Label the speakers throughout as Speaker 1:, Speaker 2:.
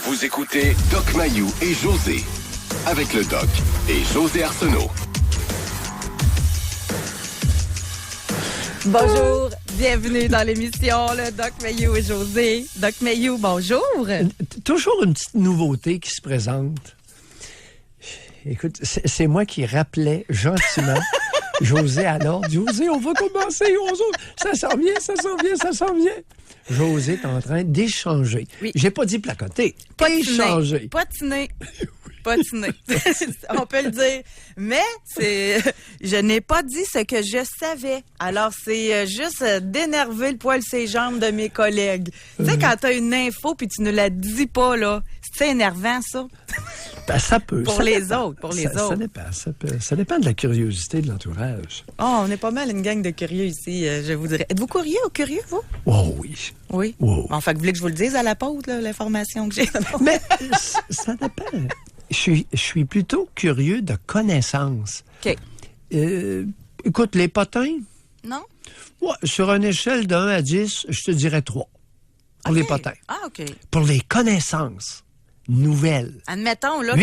Speaker 1: Vous écoutez Doc Mayou et José. Avec le Doc et José Arsenault.
Speaker 2: Bonjour, bienvenue dans l'émission Le Doc Mayou et José. Doc Mayou, bonjour.
Speaker 3: Toujours une petite nouveauté qui se présente. Écoute, c'est moi qui rappelais gentiment José à l'ordre. José, on va commencer. Ça s'en vient, ça s'en vient, ça s'en vient. José est en train d'échanger. Oui. J'ai pas dit placoter. Échanger.
Speaker 2: Patiner. Patiner. On peut le dire. Mais je n'ai pas dit ce que je savais. Alors, c'est juste d'énerver le poil ses jambes de mes collègues. Tu sais, quand t'as une info puis tu ne la dis pas, là, c'est énervant, ça?
Speaker 3: Ben, ça peut.
Speaker 2: Pour les autres.
Speaker 3: Ça dépend de la curiosité de l'entourage.
Speaker 2: Oh, on est pas mal une gang de curieux ici, je vous dirais. Êtes-vous curieux ou curieux, vous?
Speaker 3: Oh oui.
Speaker 2: Oui?
Speaker 3: Oh.
Speaker 2: Enfin, vous voulez que je vous le dise à la pause, là, l'information que j'ai?
Speaker 3: Mais ça dépend. Je suis plutôt curieux de connaissances.
Speaker 2: OK.
Speaker 3: Écoute, les potins?
Speaker 2: Non?
Speaker 3: Ouais, sur une échelle de 1 à 10, je te dirais 3. Pour les potins.
Speaker 2: Ah, OK.
Speaker 3: Pour les connaissances nouvelles.
Speaker 2: Admettons là,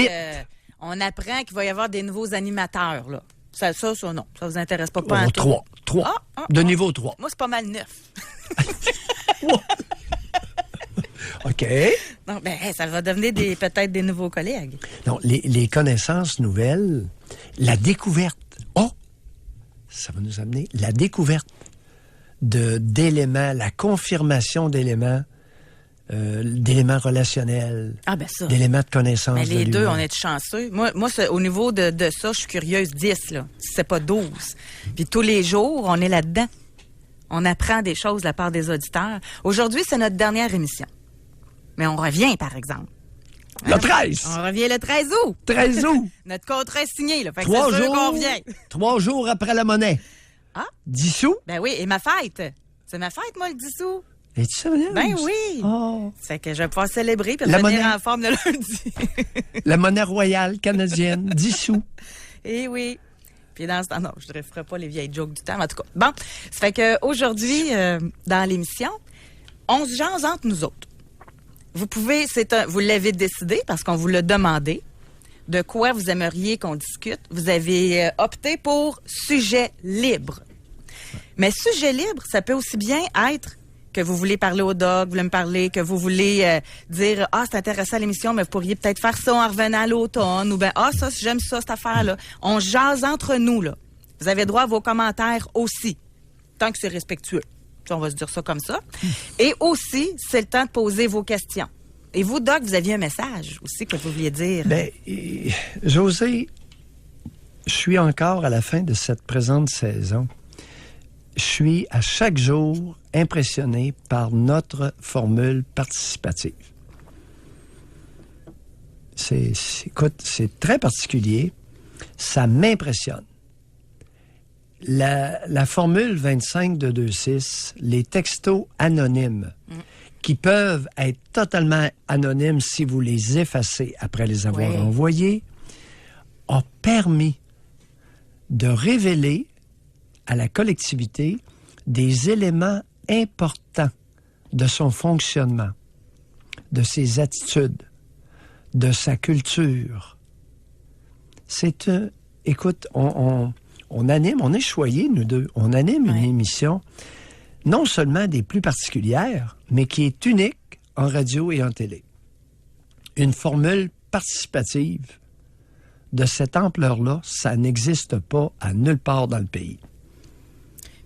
Speaker 2: qu'on apprend qu'il va y avoir des nouveaux animateurs. Là. Ça, non. Ça vous intéresse pas en tout?
Speaker 3: 3. De niveau 3.
Speaker 2: Moi, c'est pas mal 9.
Speaker 3: OK.
Speaker 2: Non, ça va devenir peut-être des nouveaux collègues.
Speaker 3: Non, les connaissances nouvelles, la découverte. Oh! Ça va nous amener la découverte d'éléments, la confirmation d'éléments relationnels, d'éléments de connaissances.
Speaker 2: Mais les deux, on est chanceux. Moi au niveau de ça, je suis curieuse 10, là. Si c'est pas 12. Puis tous les jours, on est là-dedans. On apprend des choses de la part des auditeurs. Aujourd'hui, c'est notre dernière émission. Mais on revient, par exemple.
Speaker 3: Le 13!
Speaker 2: On revient le 13 août.
Speaker 3: 13 août.
Speaker 2: Notre contrat est signé, là. Fait que
Speaker 3: 3
Speaker 2: c'est sûr
Speaker 3: jours,
Speaker 2: qu'on revient.
Speaker 3: 3 jours après la monnaie.
Speaker 2: Ah?
Speaker 3: 10 sous?
Speaker 2: Ben oui, et ma fête. C'est ma fête, moi, le 10 sous.
Speaker 3: Es-tu sérieuse?
Speaker 2: Ben oui.
Speaker 3: Oh.
Speaker 2: Ça fait que je vais pouvoir célébrer et revenir en forme le lundi.
Speaker 3: La monnaie royale canadienne, 10 sous.
Speaker 2: Eh oui. Puis dans ce temps, non, je ne ferai pas les vieilles jokes du temps, mais en tout cas. Bon, ça fait qu'aujourd'hui, dans l'émission, on se jase entre nous autres. Vous pouvez, vous l'avez décidé parce qu'on vous l'a demandé. De quoi vous aimeriez qu'on discute? Vous avez opté pour sujet libre. Mais sujet libre, ça peut aussi bien être que vous voulez parler au doc, vous voulez me parler, que vous voulez dire « Ah, c'est intéressant l'émission, mais vous pourriez peut-être faire ça en revenant à l'automne. » Ou bien « Ah, ça, j'aime ça, cette affaire-là. » On jase entre nous, là. Vous avez droit à vos commentaires aussi, tant que c'est respectueux. On va se dire ça comme ça. Et aussi, c'est le temps de poser vos questions. Et vous, Doc, vous aviez un message aussi que vous vouliez dire.
Speaker 3: Bien, José, je suis encore à la fin de cette présente saison. Je suis à chaque jour impressionné par formule participative. Écoute, c'est très particulier. Ça m'impressionne. La formule 25 de 2.6, les textos anonymes, qui peuvent être totalement anonymes si vous les effacez après les avoir envoyés, a permis de révéler à la collectivité des éléments importants de son fonctionnement, de ses attitudes, de sa culture. Écoute, on anime, on est choyés, nous deux, on anime une émission non seulement des plus particulières, mais qui est unique en radio et en télé. Une formule participative de cette ampleur-là, ça n'existe pas à nulle part dans le pays.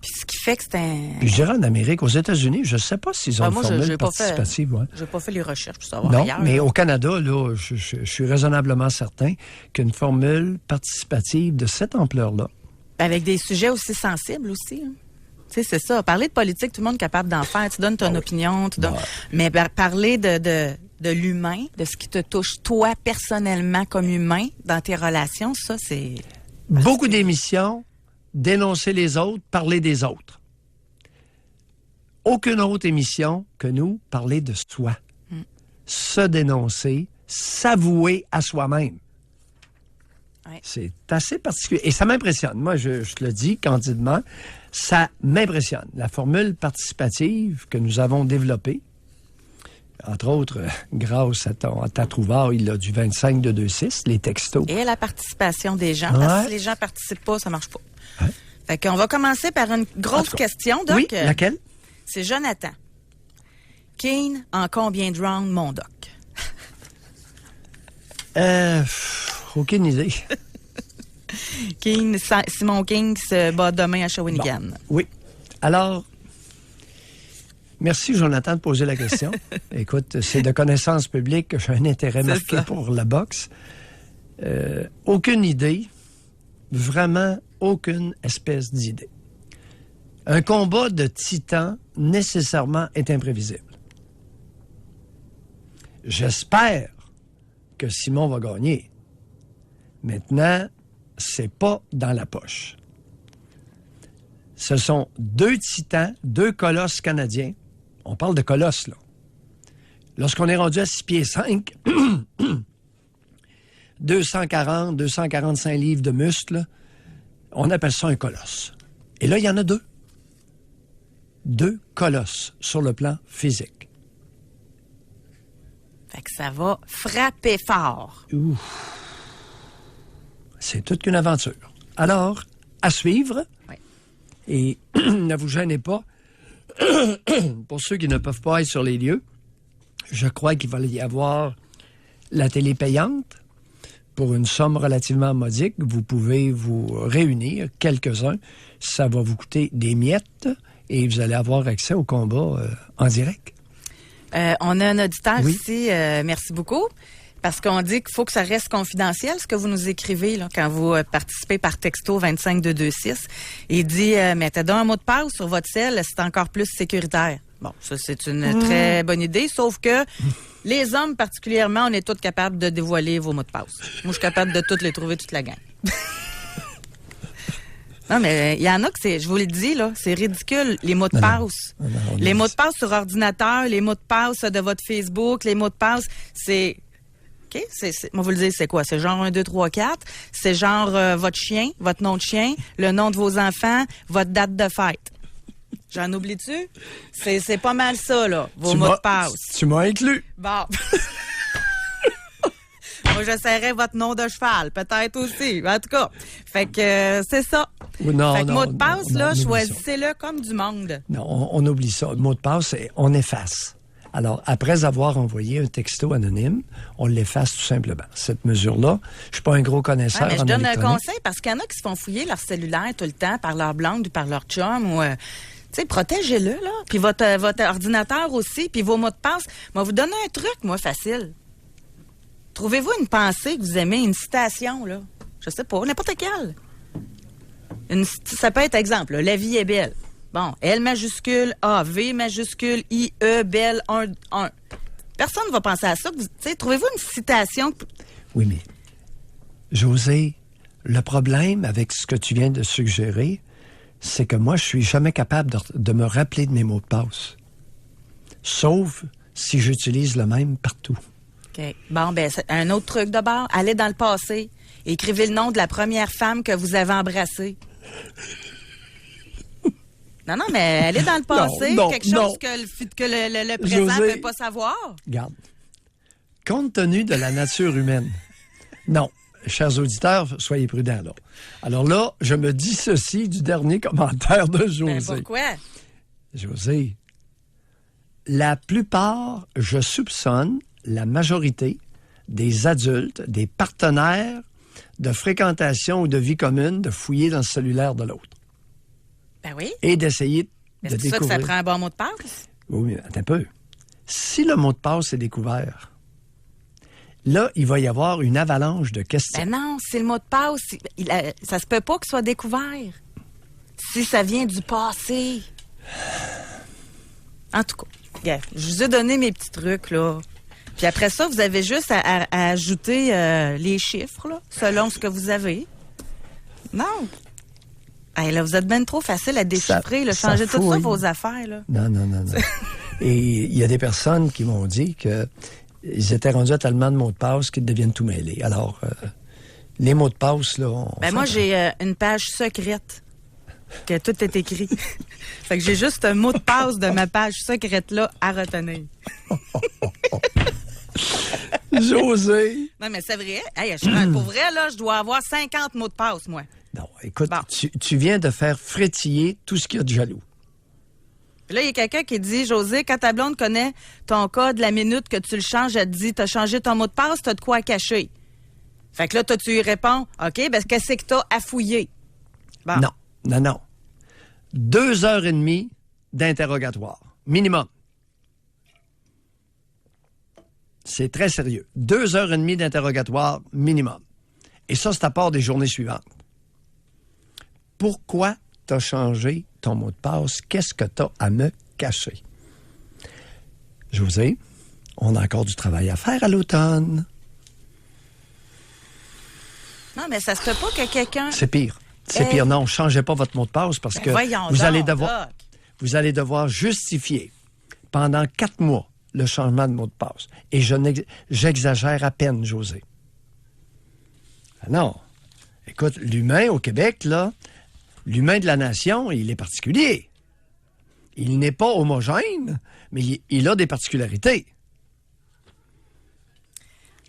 Speaker 2: Puis ce qui fait que c'est un...
Speaker 3: Puis je dirais en Amérique, aux États-Unis, je ne sais pas s'ils ont une formule participative.
Speaker 2: Je n'ai pas fait les recherches pour savoir
Speaker 3: non,
Speaker 2: ailleurs.
Speaker 3: Mais au Canada, là, je suis raisonnablement certain qu'une formule participative de cette ampleur-là...
Speaker 2: Avec des sujets aussi sensibles aussi. Hein. Tu sais, c'est ça. Parler de politique, tout le monde est capable d'en faire. Tu donnes ton opinion. Mais parler de l'humain, de ce qui te touche toi personnellement comme humain dans tes relations, ça, c'est...
Speaker 3: Beaucoup d'émissions... Dénoncer les autres, parler des autres. Aucune autre émission que nous, parler de soi. Se dénoncer, s'avouer à soi-même. Ouais. C'est assez particulier. Et ça m'impressionne. Moi, je te le dis candidement, ça m'impressionne. La formule participative que nous avons développée, entre autres, grâce à ta trouvaille là, du 25-226, les textos.
Speaker 2: Et la participation des gens. Parce que si les gens participent pas, ça marche pas.
Speaker 3: Ouais.
Speaker 2: Fait qu'on va commencer par une grosse question, Doc.
Speaker 3: Oui, laquelle?
Speaker 2: C'est Jonathan. Keane, en combien de rounds, mon Doc?
Speaker 3: Aucune idée.
Speaker 2: Simon King se bat demain à Shawinigan.
Speaker 3: Bon. Oui. Alors, merci, Jonathan, de poser la question. Écoute, c'est de connaissance publique que j'ai un intérêt marqué pour la boxe. Aucune idée. Vraiment aucune espèce d'idée. Un combat de titans, nécessairement, est imprévisible. J'espère que Simon va gagner. Maintenant, c'est pas dans la poche. Ce sont 2 titans, 2 colosses canadiens. On parle de colosses, là. Lorsqu'on est rendu à 6 pieds 5, 240, 245 livres de muscles, on appelle ça un colosse. Et là, il y en a 2. 2 colosses sur le plan physique.
Speaker 2: Fait que ça va frapper fort.
Speaker 3: Ouh. C'est toute une aventure. Alors, à suivre.
Speaker 2: Oui.
Speaker 3: Et ne vous gênez pas. Pour ceux qui ne peuvent pas être sur les lieux, je crois qu'il va y avoir la télé payante. Pour une somme relativement modique, vous pouvez vous réunir, quelques-uns. Ça va vous coûter des miettes et vous allez avoir accès au combat en direct.
Speaker 2: On a un auditeur ici, merci beaucoup, parce qu'on dit qu'il faut que ça reste confidentiel, ce que vous nous écrivez là, quand vous participez par texto 25226. Il dit, mettez donc un mot de passe sur votre cell, c'est encore plus sécuritaire. Bon, ça, c'est une très bonne idée, sauf que les hommes, particulièrement, on est tous capables de dévoiler vos mots de passe. Moi, je suis capable de tous les trouver, toute la gang. Non, mais il y en a que c'est, je vous le dis, là, c'est ridicule, les mots de passe. Les mots de passe sur ordinateur, les mots de passe de votre Facebook, les mots de passe, c'est... OK? Moi, vous le dites, c'est quoi? C'est genre 1, 2, 3, 4. C'est genre votre chien, votre nom de chien, le nom de vos enfants, votre date de fête. J'en oublie-tu? C'est pas mal ça, là, vos mots de passe.
Speaker 3: Tu m'as inclus.
Speaker 2: Bon. Moi, j'essaierais votre nom de cheval, peut-être aussi. En tout cas, fait que c'est ça.
Speaker 3: Non,
Speaker 2: fait que
Speaker 3: non,
Speaker 2: mot de passe,
Speaker 3: non,
Speaker 2: là,
Speaker 3: non,
Speaker 2: choisissez-le comme du monde.
Speaker 3: Non, on oublie ça. Le mot de passe, on efface. Alors, après avoir envoyé un texto anonyme, on l'efface tout simplement. Cette mesure-là, je suis pas un gros connaisseur
Speaker 2: mais je
Speaker 3: en
Speaker 2: donne un
Speaker 3: électronique.
Speaker 2: conseil parce qu'il y en a qui se font fouiller leur cellulaire tout le temps par leur blonde ou par leur chum ou... tu sais, protégez-le, là. Puis votre ordinateur aussi, puis vos mots de passe. Moi, vous donner un truc, moi, facile. Trouvez-vous une pensée que vous aimez, une citation, là. Je sais pas, n'importe quelle. Ça peut être, exemple, là, la vie est belle. Bon, L majuscule, A, V majuscule, I, E, belle, 1. Personne ne va penser à ça. Tu sais, trouvez-vous une citation.
Speaker 3: Oui, mais, José, le problème avec ce que tu viens de suggérer, c'est que moi, je suis jamais capable de me rappeler de mes mots de passe. Sauf si j'utilise le même partout.
Speaker 2: OK. Bon, ben, un autre truc d'abord. Allez dans le passé. Écrivez le nom de la première femme que vous avez embrassée. Non, mais allez dans le passé. Quelque chose que le présent ne peut pas savoir.
Speaker 3: Regarde. Compte tenu de la nature humaine, non. Chers auditeurs, soyez prudents, là. Alors là, je me dissocie du dernier commentaire de José.
Speaker 2: Ben pourquoi?
Speaker 3: José, la plupart, je soupçonne, la majorité des adultes, des partenaires de fréquentation ou de vie commune, de fouiller dans le cellulaire de l'autre.
Speaker 2: Ben oui.
Speaker 3: Et d'essayer de découvrir.
Speaker 2: C'est ça que ça prend un bon mot de passe?
Speaker 3: Oui, attends un peu. Si le mot de passe est découvert, là, il va y avoir une avalanche de questions.
Speaker 2: Ben non, c'est le mot de passe. Ça se peut pas qu'il soit découvert. Si ça vient du passé. En tout cas, je vous ai donné mes petits trucs, là. Puis après ça, vous avez juste à ajouter les chiffres, là, selon ce que vous avez. Non. Hey, là, vous êtes bien trop facile à déchiffrer, là, changer tout ça, vos affaires, là.
Speaker 3: Non. Et il y a des personnes qui m'ont dit que ils étaient rendus à tellement de mots de passe qu'ils deviennent tout mêlés. Alors, les mots de passe, là...
Speaker 2: Moi, j'ai une page secrète que tout est écrit. Fait que j'ai juste un mot de passe de ma page secrète là à retenir.
Speaker 3: José!
Speaker 2: Non, mais c'est vrai. Hey, pour vrai, là, je dois avoir 50 mots de passe, moi.
Speaker 3: Non, écoute,
Speaker 2: Bon.
Speaker 3: tu viens de faire frétiller tout ce qu'il y a de jaloux.
Speaker 2: Puis là, il y a quelqu'un qui dit, José, quand ta blonde connaît ton code, la minute que tu le changes, elle te dit, t'as changé ton mot de passe, t'as de quoi à cacher. Fait que là, toi, tu lui réponds, OK, ben, qu'est-ce que t'as à fouiller? Bon.
Speaker 3: Non. 2h30 d'interrogatoire. Minimum. C'est très sérieux. 2h30 d'interrogatoire minimum. Et ça, c'est à part des journées suivantes. Pourquoi t'as changé ton mot de passe? Qu'est-ce que t'as à me cacher? José, on a encore du travail à faire à l'automne.
Speaker 2: Non, mais ça se peut pas que quelqu'un...
Speaker 3: C'est pire. C'est pire. Non, changez pas votre mot de passe parce que
Speaker 2: voyons
Speaker 3: vous
Speaker 2: donc,
Speaker 3: allez devoir justifier pendant 4 mois le changement de mot de passe. Et j'exagère à peine, José. Ah non. Écoute, l'humain au Québec, là, l'humain de la nation, il est particulier. Il n'est pas homogène, mais il a des particularités.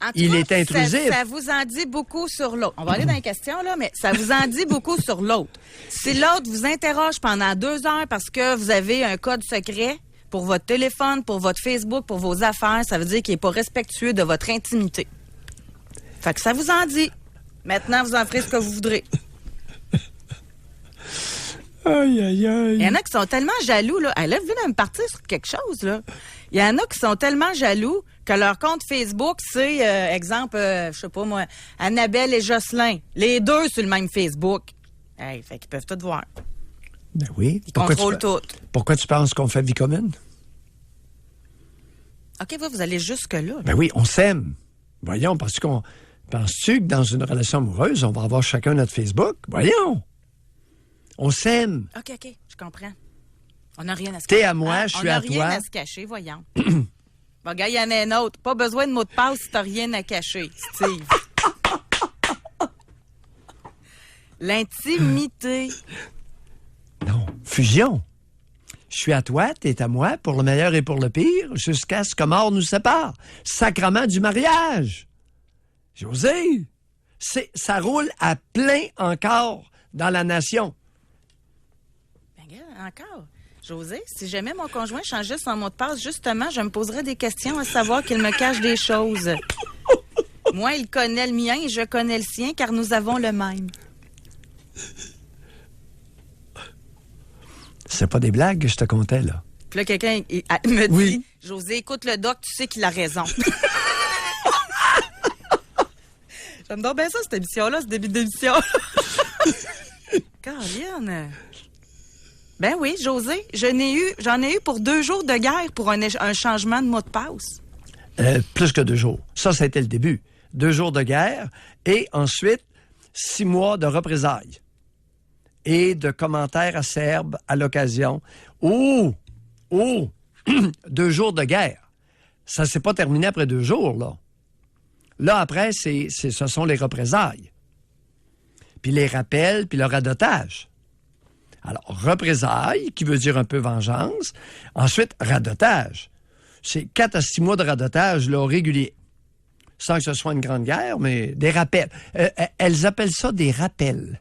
Speaker 2: En tout
Speaker 3: Il
Speaker 2: cas,
Speaker 3: est intrusif.
Speaker 2: Ça vous en dit beaucoup sur l'autre. On va aller dans les questions, là, mais ça vous en dit beaucoup sur l'autre. Si l'autre vous interroge pendant 2 heures parce que vous avez un code secret pour votre téléphone, pour votre Facebook, pour vos affaires, ça veut dire qu'il n'est pas respectueux de votre intimité. Fait que ça vous en dit. Maintenant, vous en ferez ce que vous voudrez.
Speaker 3: Aïe, aïe, aïe.
Speaker 2: Il y en a qui sont tellement jaloux, là. Elle a vu de me partir sur quelque chose, là. Il y en a qui sont tellement jaloux que leur compte Facebook, c'est, exemple, je sais pas moi, Annabelle et Jocelyn. Les deux sur le même Facebook. Hey, fait qu'ils peuvent tout voir.
Speaker 3: Ben oui.
Speaker 2: Ils contrôlent tout.
Speaker 3: Pourquoi tu penses qu'on fait vie commune?
Speaker 2: OK, vous allez jusque-là.
Speaker 3: Ben oui, on s'aime. Voyons, penses-tu que dans une relation amoureuse, on va avoir chacun notre Facebook? Voyons. On s'aime.
Speaker 2: OK, je comprends. On n'a rien à se
Speaker 3: T'es
Speaker 2: cacher.
Speaker 3: à moi, je suis à
Speaker 2: On n'a rien
Speaker 3: toi.
Speaker 2: à se cacher, voyons. Bon, gars, il y en a un autre. Pas besoin de mot de passe si t'as rien à cacher, Steve. L'intimité.
Speaker 3: Non, fusion. Je suis à toi, t'es à moi, pour le meilleur et pour le pire, jusqu'à ce que mort nous sépare. Sacrement du mariage. José, ça roule à plein encore dans la nation.
Speaker 2: Ben, gars, encore. José, si jamais mon conjoint changeait son mot de passe, justement, je me poserais des questions à savoir qu'il me cache des choses. Moi, il connaît le mien et je connais le sien, car nous avons le même.
Speaker 3: C'est pas des blagues que je te contais, là.
Speaker 2: Puis là, quelqu'un me dit,
Speaker 3: Oui.
Speaker 2: José, écoute le doc, tu sais qu'il a raison. J'aime donc bien ça, cette émission-là, ce début d'émission. Caroline. Ben oui, José, j'en ai eu pour 2 jours de guerre pour un changement de mot de passe.
Speaker 3: Plus que 2 jours. Ça, c'était le début. 2 jours de guerre et ensuite 6 mois de représailles et de commentaires acerbes à l'occasion. Oh! 2 jours de guerre. Ça s'est pas terminé après 2 jours, là. Là, après, ce sont les représailles. Puis les rappels, puis le radotage. Alors, représailles, qui veut dire un peu vengeance. Ensuite, radotage. C'est 4 à 6 mois de radotage, là, régulier. Sans que ce soit une grande guerre, mais des rappels. Elles appellent ça des rappels.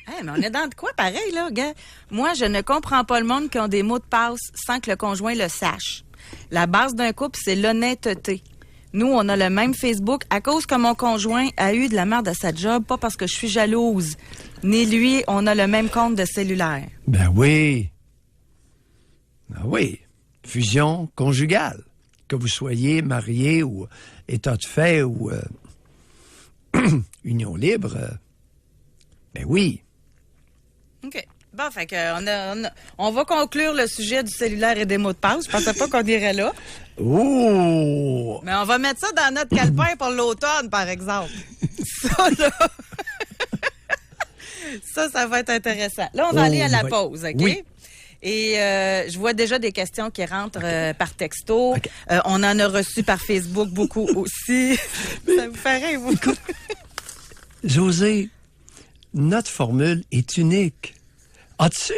Speaker 2: Hey, mais on est dans de quoi pareil, là, gars? Moi, je ne comprends pas le monde qui ont des mots de passe sans que le conjoint le sache. La base d'un couple, c'est l'honnêteté. Nous, on a le même Facebook à cause que mon conjoint a eu de la merde à sa job, pas parce que je suis jalouse. Ni lui, on a le même compte de cellulaire.
Speaker 3: Ben oui. Ben oui. Fusion conjugale. Que vous soyez marié ou état de fait ou union libre. Ben oui.
Speaker 2: OK. Bon, fait que on va conclure le sujet du cellulaire et des mots de passe. Je pensais pas qu'on irait là.
Speaker 3: Oh!
Speaker 2: Mais on va mettre ça dans notre calepin pour l'automne, par exemple. Ça, là. ça va être intéressant. Là, on va aller à la pause, OK?
Speaker 3: Oui.
Speaker 2: Et je vois déjà des questions qui rentrent par texto.
Speaker 3: Okay.
Speaker 2: On en a reçu par Facebook beaucoup aussi. Ça vous fait rire, vous?
Speaker 3: José, notre formule est unique. As-tu...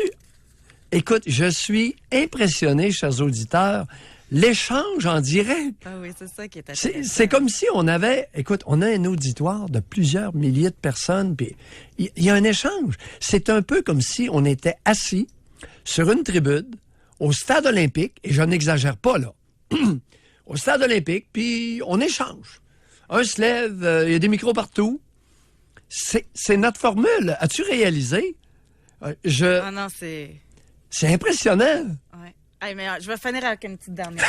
Speaker 3: Écoute, je suis impressionné, chers auditeurs, l'échange en direct.
Speaker 2: Ah oui, c'est ça qui est intéressant.
Speaker 3: C'est comme si on avait... Écoute, on a un auditoire de plusieurs milliers de personnes, puis il y a un échange. C'est un peu comme si on était assis sur une tribune au stade olympique, et je n'exagère pas, là, au stade olympique, puis on échange. Un se lève, il y a des micros partout. C'est notre formule. As-tu réalisé?
Speaker 2: Ah non, c'est...
Speaker 3: C'est impressionnant.
Speaker 2: Ouais. Hey, mais je vais finir avec une petite dernière.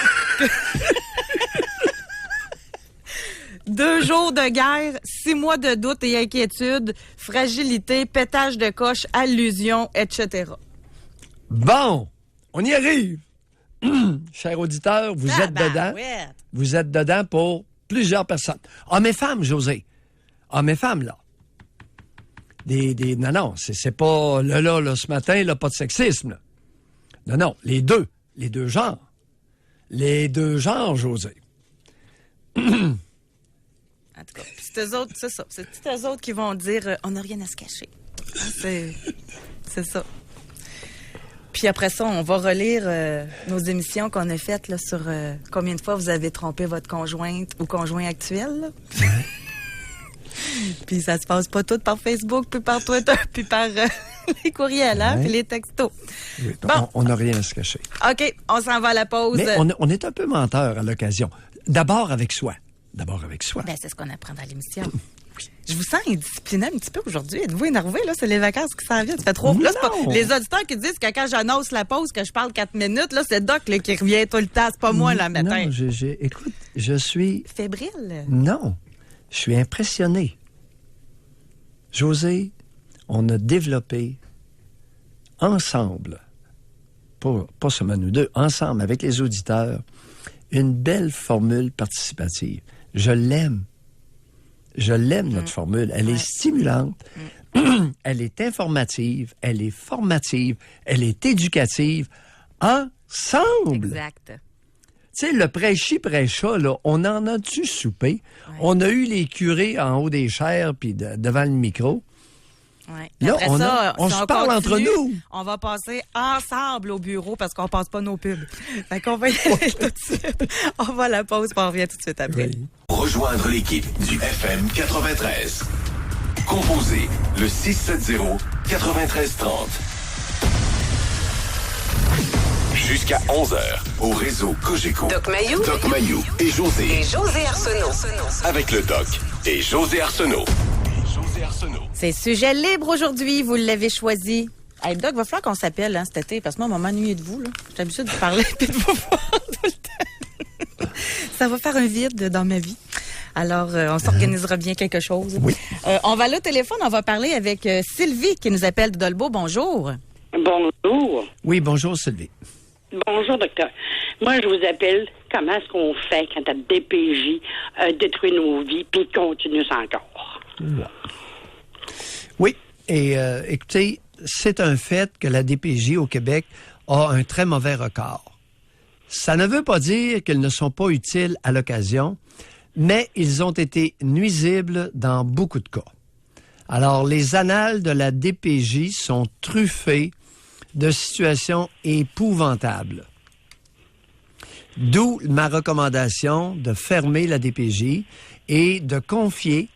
Speaker 2: 2 jours de guerre, 6 mois de doute et inquiétude, fragilité, pétage de coche, allusion, etc.
Speaker 3: Bon, on y arrive. Chers auditeurs, vous êtes dedans.
Speaker 2: Ouais.
Speaker 3: Vous êtes dedans pour plusieurs personnes. Hommes et femmes, José. Hommes et femmes, là. Non, c'est pas là, ce matin, là, pas de sexisme, là. Non, les deux genres. Les deux genres, José.
Speaker 2: En tout cas, c'est eux autres, c'est ça. C'est eux autres qui vont dire on n'a rien à se cacher. C'est ça. Puis après ça, on va relire nos émissions qu'on a faites là, sur combien de fois vous avez trompé votre conjointe ou conjoint actuel. Là. Puis ça se passe pas tout par Facebook, puis par Twitter, puis par les courriels, hein, puis les textos.
Speaker 3: Oui,
Speaker 2: bon.
Speaker 3: On n'a rien à se cacher.
Speaker 2: OK, on s'en va à la pause.
Speaker 3: Mais on est un peu menteur à l'occasion. D'abord avec soi.
Speaker 2: Ben, c'est ce qu'on apprend dans l'émission. Je vous sens indiscipliné un petit peu aujourd'hui. Êtes-vous énervé, là? C'est les vacances qui s'en viennent. Ça fait trop... Là, c'est pas... Les auditeurs qui disent que quand j'annonce la pause, que je parle 4 minutes, là, c'est Doc là, qui revient tout le temps. C'est pas moi, là, matin.
Speaker 3: Non, écoute, je suis...
Speaker 2: Fébrile?
Speaker 3: Non, je suis impressionné. José, on a développé ensemble, pas seulement nous deux, ensemble avec les auditeurs, une belle formule participative. Je l'aime. Je l'aime, notre formule. Elle est stimulante, elle est informative, elle est formative, elle est éducative. Ensemble!
Speaker 2: Exact.
Speaker 3: Tu sais, le prêchi, prêcha, là, on en a-tu soupé? Ouais. On a eu les curés en haut des chairs puis devant le micro.
Speaker 2: Ouais.
Speaker 3: Là,
Speaker 2: après
Speaker 3: on se parle entre nous.
Speaker 2: On va passer ensemble au bureau parce qu'on passe pas nos pubs. Fait qu'on va y aller tout de suite. On va à la pause puis on revient tout de suite après.
Speaker 3: Oui.
Speaker 1: Rejoindre l'équipe du FM 93. Composez le 670-9330. Jusqu'à 11h, au réseau Cogeco.
Speaker 4: Doc Mayou
Speaker 1: et José.
Speaker 4: Arsenault.
Speaker 1: Avec le Doc et José Arsenault.
Speaker 2: C'est sujet libre aujourd'hui, vous l'avez choisi. Hey, Doc, va falloir qu'on s'appelle cet été, parce que moi, on m'a ennuyé de vous. Là. J'ai l'habitude de vous parler et de vous voir tout le temps. Ça va faire un vide dans ma vie. Alors, on s'organisera bien quelque chose.
Speaker 3: Oui.
Speaker 2: On va aller au téléphone, on va parler avec Sylvie qui nous appelle de Dolbeau. Bonjour.
Speaker 5: Bonjour.
Speaker 3: Oui, bonjour Sylvie.
Speaker 5: Bonjour, docteur. Moi, je vous appelle. Comment est-ce qu'on fait quand la DPJ détruit nos vies puis continue ça encore?
Speaker 3: Oui, et écoutez, c'est un fait que la DPJ au Québec a un très mauvais record. Ça ne veut pas dire qu'ils ne sont pas utiles à l'occasion, mais ils ont été nuisibles dans beaucoup de cas. Alors, les annales de la DPJ sont truffées de situations épouvantables. D'où ma recommandation de fermer la DPJ et de confier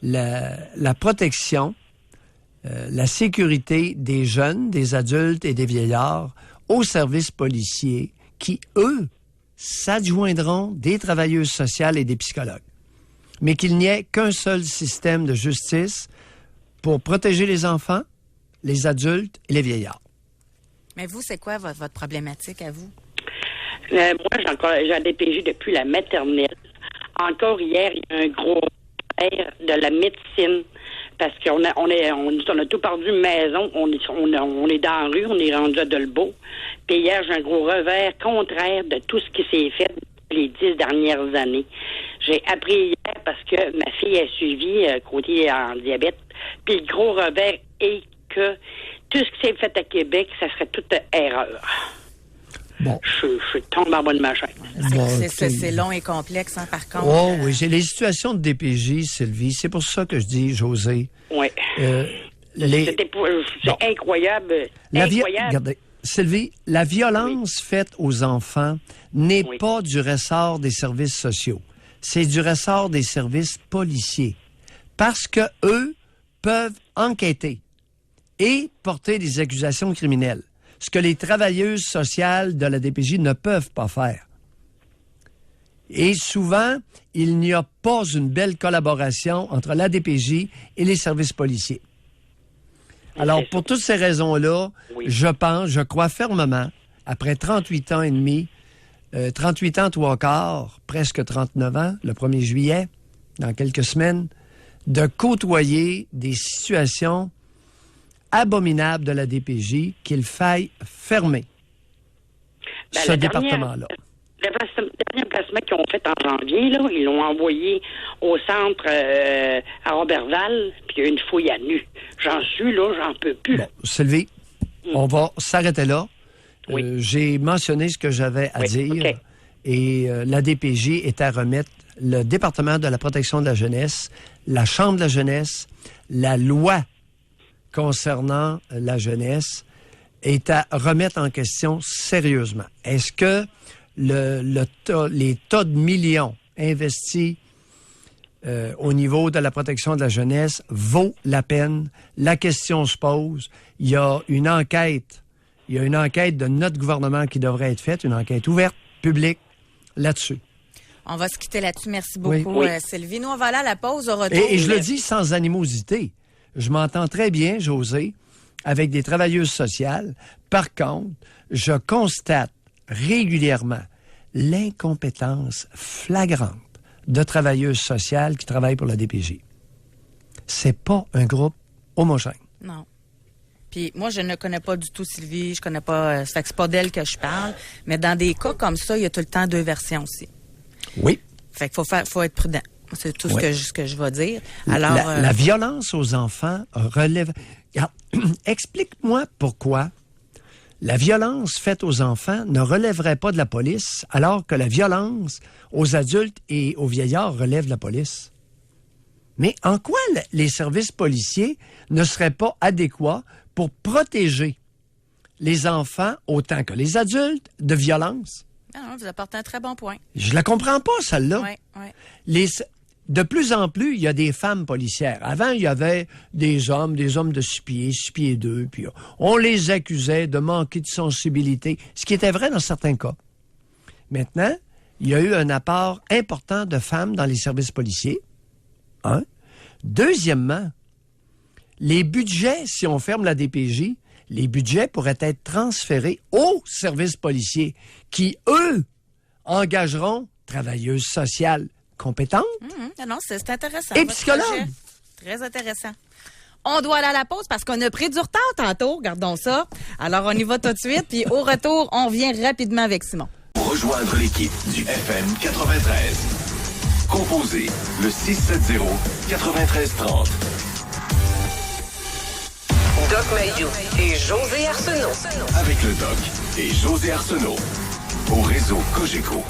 Speaker 3: la protection, la sécurité des jeunes, des adultes et des vieillards aux services policiers qui, eux, s'adjoindront des travailleuses sociales et des psychologues. Mais qu'il n'y ait qu'un seul système de justice pour protéger les enfants, les adultes et les vieillards.
Speaker 2: Mais vous, c'est quoi votre problématique à vous?
Speaker 5: Moi, j'ai la DPJ depuis la maternelle. Encore hier, il y a un gros revers de la médecine parce qu'on a tout perdu maison. On est dans la rue, on est rendu à Dolbeau. Puis hier, j'ai un gros revers contraire de tout ce qui s'est fait les 10 dernières années. J'ai appris hier parce que ma fille a suivi côté en diabète. Puis le gros revers est que tout ce qui s'est fait à Québec, ça serait toute erreur.
Speaker 3: Bon.
Speaker 5: Je tombe en bas de ma chaîne.
Speaker 2: C'est long et complexe, hein, par contre.
Speaker 3: Oh oui, j'ai les situations de DPJ, Sylvie. C'est pour ça que je dis, José.
Speaker 5: Oui. C'est incroyable.
Speaker 3: Regardez, Sylvie, la violence faite aux enfants n'est pas du ressort des services sociaux. C'est du ressort des services policiers. Parce que eux peuvent enquêter et porter des accusations criminelles. Ce que les travailleuses sociales de la DPJ ne peuvent pas faire. Et souvent, il n'y a pas une belle collaboration entre la DPJ et les services policiers. Alors, pour toutes ces raisons-là, je crois fermement, après 38 ans et demi, 38 ans, 3/4, presque 39 ans, le 1er juillet, dans quelques semaines, de côtoyer des situations abominables de la DPJ qu'il faille fermer ce département-là.
Speaker 5: Le dernier placement qu'ils ont fait en janvier, là, ils l'ont envoyé au centre à Roberval, puis il y a une fouille à nu. J'en peux plus.
Speaker 3: Bon, Sylvie, on va s'arrêter là. J'ai mentionné ce que j'avais à dire. Okay. Et la DPJ est à remettre le département de la protection de la jeunesse, la Chambre de la jeunesse, la loi concernant la jeunesse est à remettre en question sérieusement. Est-ce que les tas de millions investis au niveau de la protection de la jeunesse vaut la peine? La question se pose. Il y a une enquête de notre gouvernement qui devrait être faite, une enquête ouverte, publique, là-dessus.
Speaker 2: On va se quitter là-dessus. Merci beaucoup, Sylvie. Nous, on va aller à la pause au retour.
Speaker 3: Et je le dis sans animosité. Je m'entends très bien, José, avec des travailleuses sociales. Par contre, je constate régulièrement l'incompétence flagrante de travailleuses sociales qui travaillent pour la DPJ. C'est pas un groupe homogène.
Speaker 2: Non. Puis moi, je ne connais pas du tout Sylvie, je connais pas, ça fait que c'est pas d'elle que je parle, mais dans des cas comme ça, il y a tout le temps 2 versions aussi.
Speaker 3: Oui.
Speaker 2: Fait qu'il faut être prudent. C'est tout ce que je vais dire. Alors,
Speaker 3: la violence aux enfants relève... Regarde, explique-moi pourquoi la violence faite aux enfants ne relèverait pas de la police, alors que la violence aux adultes et aux vieillards relève de la police. Mais en quoi les services policiers ne seraient pas adéquats pour protéger les enfants autant que les adultes de violence?
Speaker 2: Non, vous apportez un très bon point.
Speaker 3: Je la comprends pas, celle-là.
Speaker 2: Oui.
Speaker 3: De plus en plus, il y a des femmes policières. Avant, il y avait des hommes de 6 pieds 2, puis on les accusait de manquer de sensibilité, ce qui était vrai dans certains cas. Maintenant, il y a eu un apport important de femmes dans les services policiers. Un. Deuxièmement, les budgets, si on ferme la DPJ, les budgets pourraient être transférés aux services policiers qui, eux, engageront travailleuses sociales compétentes.
Speaker 2: Non, c'est intéressant.
Speaker 3: Et psychologues.
Speaker 2: Très intéressant. On doit aller à la pause parce qu'on a pris du retard tantôt. Regardons ça. Alors, on y va tout de suite. Puis au retour, on vient rapidement avec Simon.
Speaker 1: Pour rejoindre l'équipe du FM 93, composez le 670-9330.
Speaker 4: Doc Mayou et José Arsenault.
Speaker 1: Avec le Doc et José Arsenault. Au réseau Cogeco.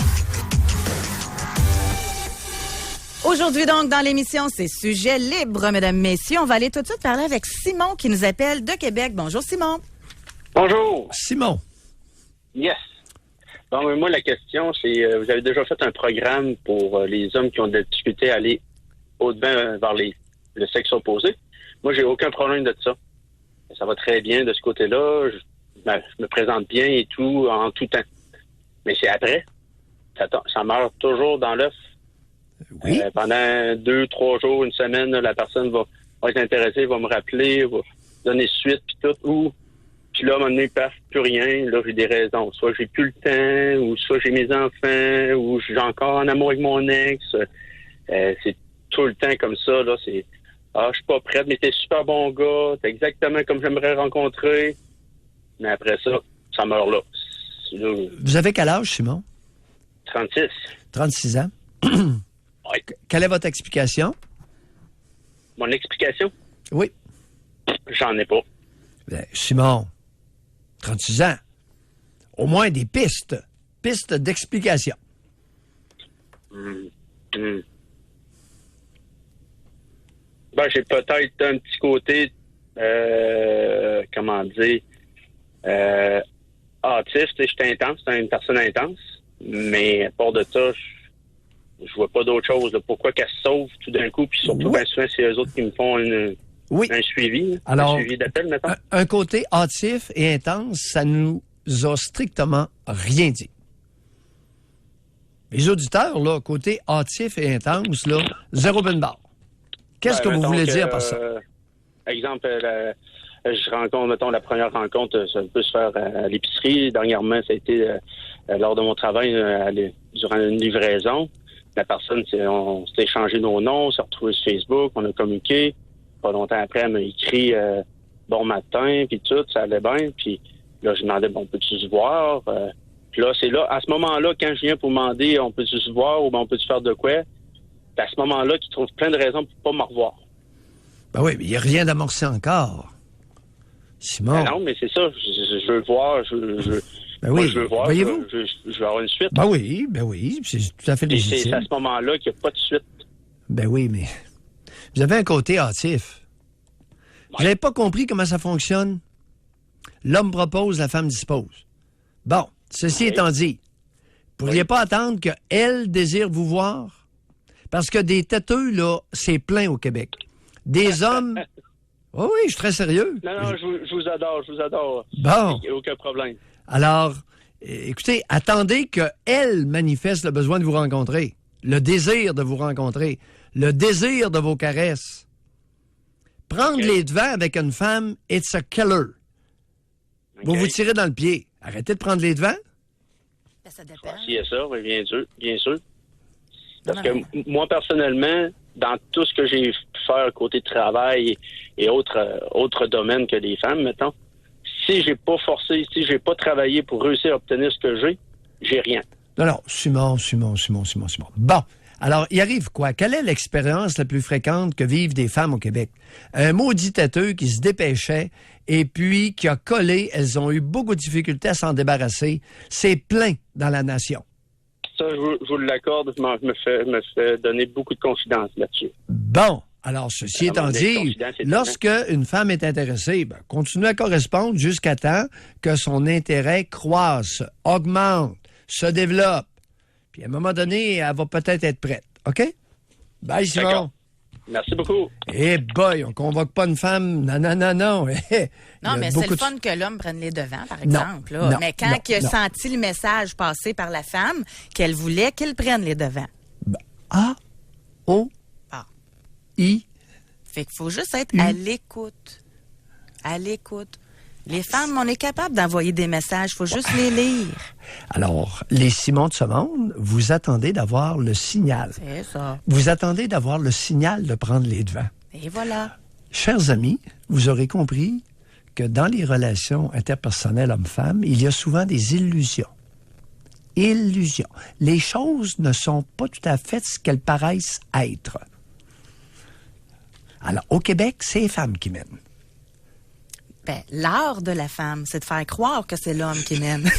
Speaker 2: Aujourd'hui, donc, dans l'émission, c'est Sujet libre, mesdames, messieurs. On va aller tout de suite parler avec Simon qui nous appelle de Québec. Bonjour, Simon.
Speaker 6: Bonjour.
Speaker 3: Simon.
Speaker 6: Yes. Bon, moi, la question, c'est, vous avez déjà fait un programme pour les hommes qui ont de la difficulté à aller au-devant vers le sexe opposé. Moi, j'ai aucun problème de ça. Ça va très bien de ce côté-là. Je me présente bien et tout, en tout temps. Mais c'est après. Ça meurt toujours dans l'œuf.
Speaker 3: Oui.
Speaker 6: Pendant 2, 3 jours, une semaine, la personne va être intéressée, va me rappeler, va donner suite, puis tout. Puis là, à un moment donné, paf, plus rien. Là, j'ai des raisons. Soit j'ai plus le temps, ou soit j'ai mes enfants, ou je suis encore en amour avec mon ex. C'est tout le temps comme ça. Là, c'est je suis pas prête, mais t'es super bon gars, t'es exactement comme j'aimerais rencontrer. Mais après ça, ça meurt là.
Speaker 3: Vous avez quel âge, Simon?
Speaker 6: 36.
Speaker 3: 36 ans.
Speaker 6: Oui.
Speaker 3: Quelle est votre explication?
Speaker 6: Mon explication?
Speaker 3: Oui.
Speaker 6: J'en ai pas.
Speaker 3: Ben, Simon, 36 ans. Au moins des pistes. Pistes d'explication.
Speaker 6: Ben, j'ai peut-être un petit côté comment dire, autiste, j'étais intense, c'est une personne intense, mais à part de ça, je vois pas d'autre chose. Là. Pourquoi qu'elle se sauve tout d'un coup, puis surtout, bien souvent, c'est eux autres qui me font un suivi.
Speaker 3: Alors,
Speaker 6: un suivi d'appel, mettons.
Speaker 3: Un côté hâtif et intense, ça nous a strictement rien dit. Les auditeurs, là, côté hâtif et intense, là, zéro ben barre. Qu'est-ce que vous voulez dire par ça?
Speaker 6: Exemple, je rencontre, mettons, la première rencontre, ça peut se faire à l'épicerie. Dernièrement, ça a été lors de mon travail durant une livraison. La personne, on s'est échangé nos noms, on s'est retrouvés sur Facebook, on a communiqué. Pas longtemps après, elle m'a écrit bon matin, puis tout, ça allait bien. Puis là, je demandais, bon, peux-tu se voir? Puis là, c'est là, à ce moment-là, quand je viens pour demander, on peut-tu se voir ou ben, on peut-tu faire de quoi? C'est à ce moment-là qu'il trouve plein de raisons pour pas me revoir.
Speaker 3: Ben oui, mais il n'y a rien d'amorcé encore. Simon.
Speaker 6: Ben non, mais c'est ça. Je veux le voir.
Speaker 3: Ben oui,
Speaker 6: moi, je veux voir.
Speaker 3: voyez-vous?
Speaker 6: Je veux avoir une suite.
Speaker 3: Ben oui, c'est tout à fait
Speaker 6: Et
Speaker 3: légitime.
Speaker 6: c'est à ce moment-là qu'il n'y a pas de suite.
Speaker 3: Ben oui, mais vous avez un côté hâtif. Vous n'avez pas compris comment ça fonctionne? L'homme propose, la femme dispose. Bon, ceci étant dit, vous ne pourriez pas attendre qu'elle désire vous voir? Parce que des têteux, là, c'est plein au Québec. Des hommes... Oh oui, je suis très sérieux.
Speaker 6: Non, je vous adore.
Speaker 3: Bon.
Speaker 6: Il n'y a aucun problème.
Speaker 3: Alors, écoutez, attendez qu'elle manifeste le besoin de vous rencontrer, le désir de vous rencontrer, le désir de vos caresses. Prendre les devants avec une femme, it's a killer. Vous vous tirez dans le pied. Arrêtez de prendre les devants.
Speaker 2: Ben, ça dépend.
Speaker 6: Si, c'est ça, oui, bien sûr. Parce que moi, personnellement, dans tout ce que j'ai pu faire côté travail et autres domaines que les femmes, mettons, si j'ai pas forcé, si j'ai pas travaillé pour réussir à obtenir ce que j'ai rien.
Speaker 3: Non, Simon. Bon, alors, il arrive quoi? Quelle est l'expérience la plus fréquente que vivent des femmes au Québec? Un maudit têteux qui se dépêchait et puis qui a collé, elles ont eu beaucoup de difficultés à s'en débarrasser. C'est plein dans la nation.
Speaker 6: Ça, je vous l'accorde, je me fais donner beaucoup de confidences là-dessus.
Speaker 3: Bon, alors, ceci étant dit, lorsque une femme est intéressée, continuez à correspondre jusqu'à temps que son intérêt croisse, augmente, se développe. Puis à un moment donné, elle va peut-être être prête. OK? Bye, Simon.
Speaker 6: D'accord. Merci beaucoup.
Speaker 3: Eh boy, on convoque pas une femme. Non.
Speaker 2: Non, mais c'est le fun que l'homme prenne les devants, par exemple.
Speaker 3: Non,
Speaker 2: mais quand il a senti le message passer par la femme, qu'elle voulait qu'il prenne les devants.
Speaker 3: I.
Speaker 2: Fait qu'il faut juste être à l'écoute. À l'écoute. Les femmes, on est capable d'envoyer des messages, il faut juste les lire.
Speaker 3: Alors, les Simons de ce monde, vous attendez d'avoir le signal.
Speaker 2: C'est ça.
Speaker 3: Vous attendez d'avoir le signal de prendre les devants.
Speaker 2: Et voilà.
Speaker 3: Chers amis, vous aurez compris que dans les relations interpersonnelles hommes-femmes, il y a souvent des illusions. Illusions. Les choses ne sont pas tout à fait ce qu'elles paraissent être. Alors, au Québec, c'est les femmes qui mènent.
Speaker 2: Ben, l'art de la femme, c'est de faire croire que c'est l'homme qui mène.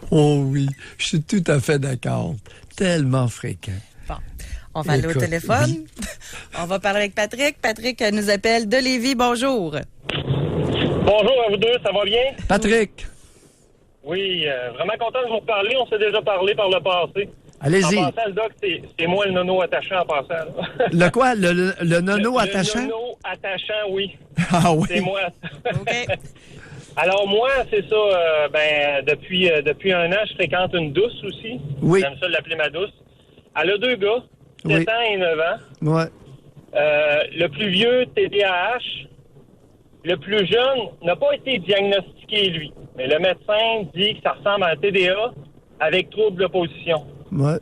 Speaker 3: Oh oui, je suis tout à fait d'accord. Tellement fréquent.
Speaker 2: Bon, on va aller au téléphone. Oui. On va parler avec Patrick. Patrick nous appelle de Lévis. Bonjour.
Speaker 7: Bonjour à vous deux, ça va bien?
Speaker 3: Patrick.
Speaker 7: Oui, vraiment content de vous reparler. On s'est déjà parlé par le passé.
Speaker 3: Allez-y.
Speaker 7: En passant, le doc, c'est moi le nono attachant en passant. Là.
Speaker 3: Le quoi? Le nono attachant?
Speaker 7: Le nono attachant, oui.
Speaker 3: Ah oui?
Speaker 7: C'est moi.
Speaker 2: OK.
Speaker 7: Alors moi, c'est ça, depuis un an, je fréquente une douce aussi.
Speaker 3: Oui.
Speaker 7: J'aime ça l'appeler ma douce. Elle a 2 gars, 7 ans et 9 ans.
Speaker 3: Ouais.
Speaker 7: Le plus vieux, TDAH. Le plus jeune n'a pas été diagnostiqué, lui. Mais le médecin dit que ça ressemble à un TDA avec trouble d'opposition.
Speaker 3: Ouais.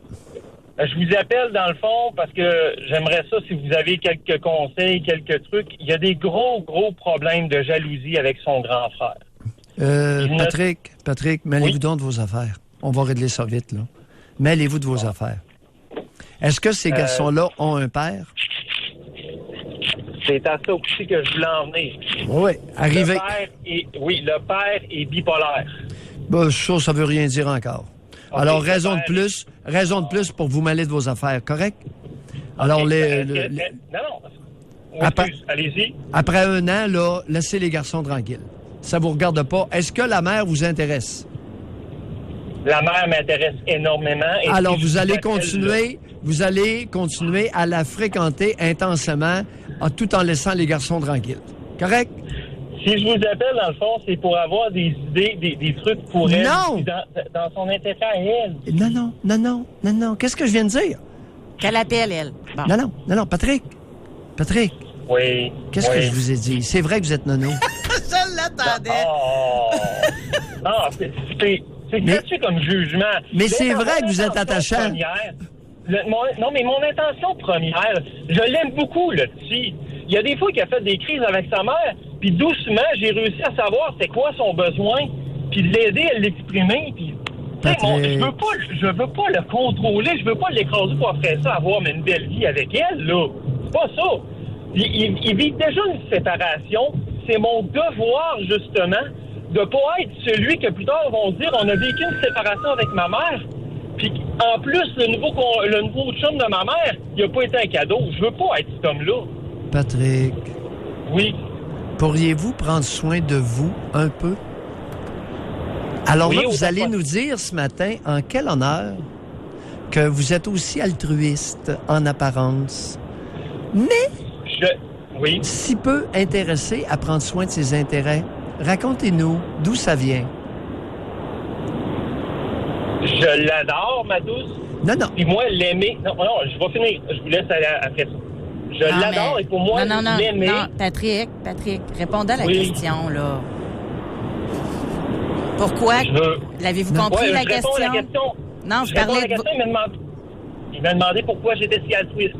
Speaker 7: Je vous appelle dans le fond parce que j'aimerais ça si vous avez quelques conseils, quelques trucs. Il y a des gros problèmes de jalousie avec son grand frère.
Speaker 3: Patrick, mêlez-vous donc de vos affaires. On va régler ça vite, là. Mêlez-vous de vos affaires. Est-ce que ces garçons-là ont un père?
Speaker 7: C'est à ça aussi que je voulais en venir.
Speaker 3: Oui, arrivé.
Speaker 7: Le père est bipolaire.
Speaker 3: Ben, ça veut rien dire encore. Okay, alors, raison de plus pour vous mêler de vos affaires, correct? Alors,
Speaker 7: Non. Allez-y.
Speaker 3: Après 1 an, là, laissez les garçons tranquilles. Ça vous regarde pas. Est-ce que la mère vous intéresse?
Speaker 7: La mère m'intéresse énormément. Et
Speaker 3: alors,
Speaker 7: si
Speaker 3: vous allez
Speaker 7: là,
Speaker 3: continuer à la fréquenter intensément tout en laissant les garçons tranquilles. Correct?
Speaker 7: Si je vous appelle, dans le fond, c'est pour avoir des idées, des trucs pour elle.
Speaker 3: Non!
Speaker 7: Dans son intérêt à elle.
Speaker 3: Non. Qu'est-ce que je viens de dire?
Speaker 2: Qu'elle appelle, elle. Bon.
Speaker 3: Non. Patrick.
Speaker 7: Oui.
Speaker 3: Qu'est-ce que je vous ai dit? C'est vrai que vous êtes nono.
Speaker 2: Je l'attendais.
Speaker 7: Non, c'est gratuit comme jugement.
Speaker 3: Mais c'est vrai que vous êtes attachant.
Speaker 7: Non, mais mon intention première, je l'aime beaucoup, le petit. Il y a des fois qu'il a fait des crises avec sa mère, puis doucement, j'ai réussi à savoir c'est quoi son besoin, puis de l'aider à l'exprimer, puis... Je veux pas le contrôler, je veux pas l'écraser pour après ça avoir une belle vie avec elle, là. C'est pas ça. Il vit déjà une séparation. C'est mon devoir, justement, de pas être celui que plus tard vont dire on a vécu une séparation avec ma mère. Puis en plus, le nouveau chum de ma mère, il a pas été un cadeau. Je veux pas être cet homme-là.
Speaker 3: Patrick.
Speaker 7: Oui.
Speaker 3: Pourriez-vous prendre soin de vous un peu? Alors là, vous allez nous dire ce matin, en quel honneur, que vous êtes aussi altruiste en apparence, mais si peu intéressé à prendre soin de ses intérêts. Racontez-nous d'où ça vient.
Speaker 7: Je l'adore, ma douce.
Speaker 3: Non.
Speaker 7: Puis moi, l'aimer... Non, je vais finir. Je vous laisse aller après ça. Je l'adore et pour moi, l'aimer...
Speaker 2: Non, Patrick, répondez à la question, là. Pourquoi? L'avez-vous compris, la question? Non, je parlais de...
Speaker 7: Il m'a demandé pourquoi j'étais si altruiste.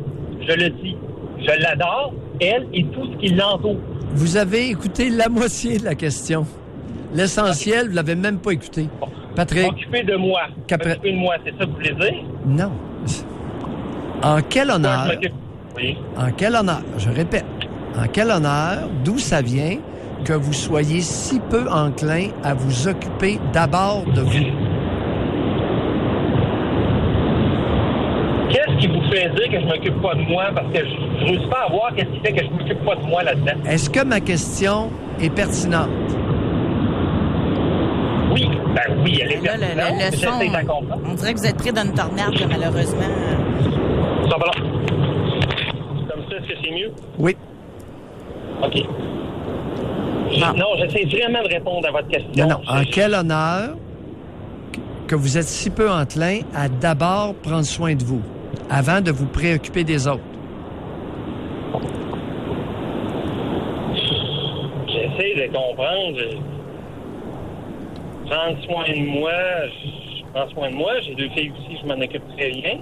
Speaker 7: Je le dis. Je l'adore, elle et tout ce qui l'entoure.
Speaker 3: Vous avez écouté la moitié de la question. L'essentiel, vous l'avez même pas écouté. Patrick.
Speaker 7: M'occuper de moi. M'occuper de moi, c'est ça que vous voulez dire?
Speaker 3: Non. En quel honneur?
Speaker 7: Oui.
Speaker 3: En quel honneur? Je répète. En quel honneur, d'où ça vient que vous soyez si peu enclin à vous occuper d'abord de vous?
Speaker 7: Qu'est-ce qui vous fait dire que je m'occupe pas de moi? Parce que je ne réussis pas à voir qu'est-ce qui fait que je m'occupe pas de moi là-dedans.
Speaker 3: Est-ce que ma question est pertinente?
Speaker 7: Oui. Ben oui, elle est pertinente.
Speaker 2: Le son, on dirait que vous êtes pris d'une tornade, là, malheureusement.
Speaker 7: Ça va là. Comme ça, est-ce que c'est mieux?
Speaker 3: Oui.
Speaker 7: OK. Non, j'essaie vraiment de répondre à votre question.
Speaker 3: Non. En quel honneur que vous êtes si peu enclin à d'abord prendre soin de vous avant de vous préoccuper des autres?
Speaker 7: J'essaie de comprendre. Prendre soin de moi, je prends soin de moi. J'ai 2 filles aussi, je m'en occupe très bien.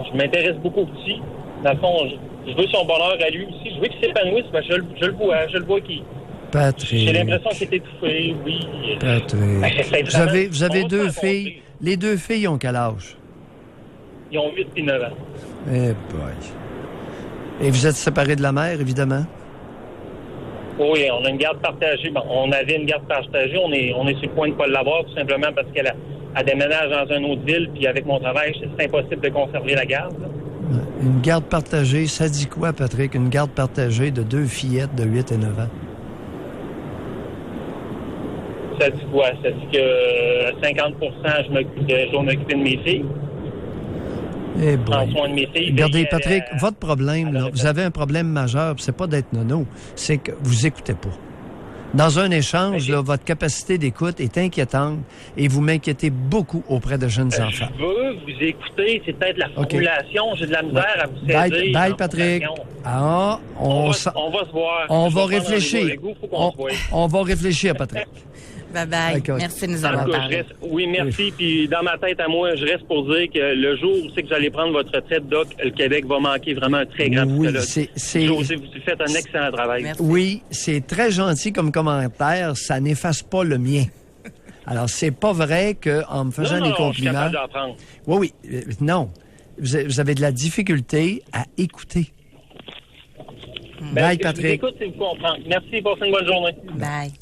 Speaker 7: Je m'intéresse beaucoup au petit. Dans le fond, je veux son bonheur à lui aussi. Je veux qu'il s'épanouisse, mais je le vois qui.
Speaker 3: Patrick.
Speaker 7: J'ai l'impression qu'il est étouffé, oui.
Speaker 3: Patrick. Vous avez 2 filles. Les 2 filles ont quel âge?
Speaker 7: Ils ont 8 et 9 ans.
Speaker 3: Eh boy. Et vous êtes séparés de la mère, évidemment?
Speaker 7: Oui, on a une garde partagée. Bon, on avait une garde partagée. On est sur le point de ne pas l'avoir, tout simplement parce qu'elle déménage dans une autre ville, puis avec mon travail, c'est impossible de conserver la garde. Là.
Speaker 3: Une garde partagée, ça dit quoi, Patrick? Une garde partagée de 2 fillettes de 8 et 9 ans?
Speaker 7: Ça dit quoi? Ça dit que 50 je dois m'occuper de mes filles.
Speaker 3: Eh boy.
Speaker 7: Prendre soin de mes filles.
Speaker 3: Regardez, Patrick, votre problème, là, vous avez un problème majeur, c'est pas d'être nono, c'est que vous écoutez pas. Dans un échange, là, votre capacité d'écoute est inquiétante et vous m'inquiétez beaucoup auprès de jeunes enfants.
Speaker 7: Je veux vous écouter, c'est peut-être la formulation, j'ai de la misère à vous saisir.
Speaker 3: Bye, Patrick. Ah,
Speaker 7: on va se voir.
Speaker 3: On va réfléchir. On va réfléchir, Patrick.
Speaker 2: Bye-bye. Merci de nous avoir parlé.
Speaker 7: Oui, merci. Puis dans ma tête à moi, je reste pour dire que le jour où c'est que j'allais prendre votre retraite, Doc, le Québec va manquer vraiment un très grand psychologue. José, vous faites un excellent travail.
Speaker 2: Merci.
Speaker 3: Oui, c'est très gentil comme commentaire. Ça n'efface pas le mien. Alors, c'est pas vrai qu'en me faisant des compliments... Je suis
Speaker 7: capable d'apprendre.
Speaker 3: Oui, non. Vous avez de la difficulté à écouter. Bye, Patrick.
Speaker 7: Je vous écoute et vous comprends. Merci, passez une bonne journée.
Speaker 2: Bye.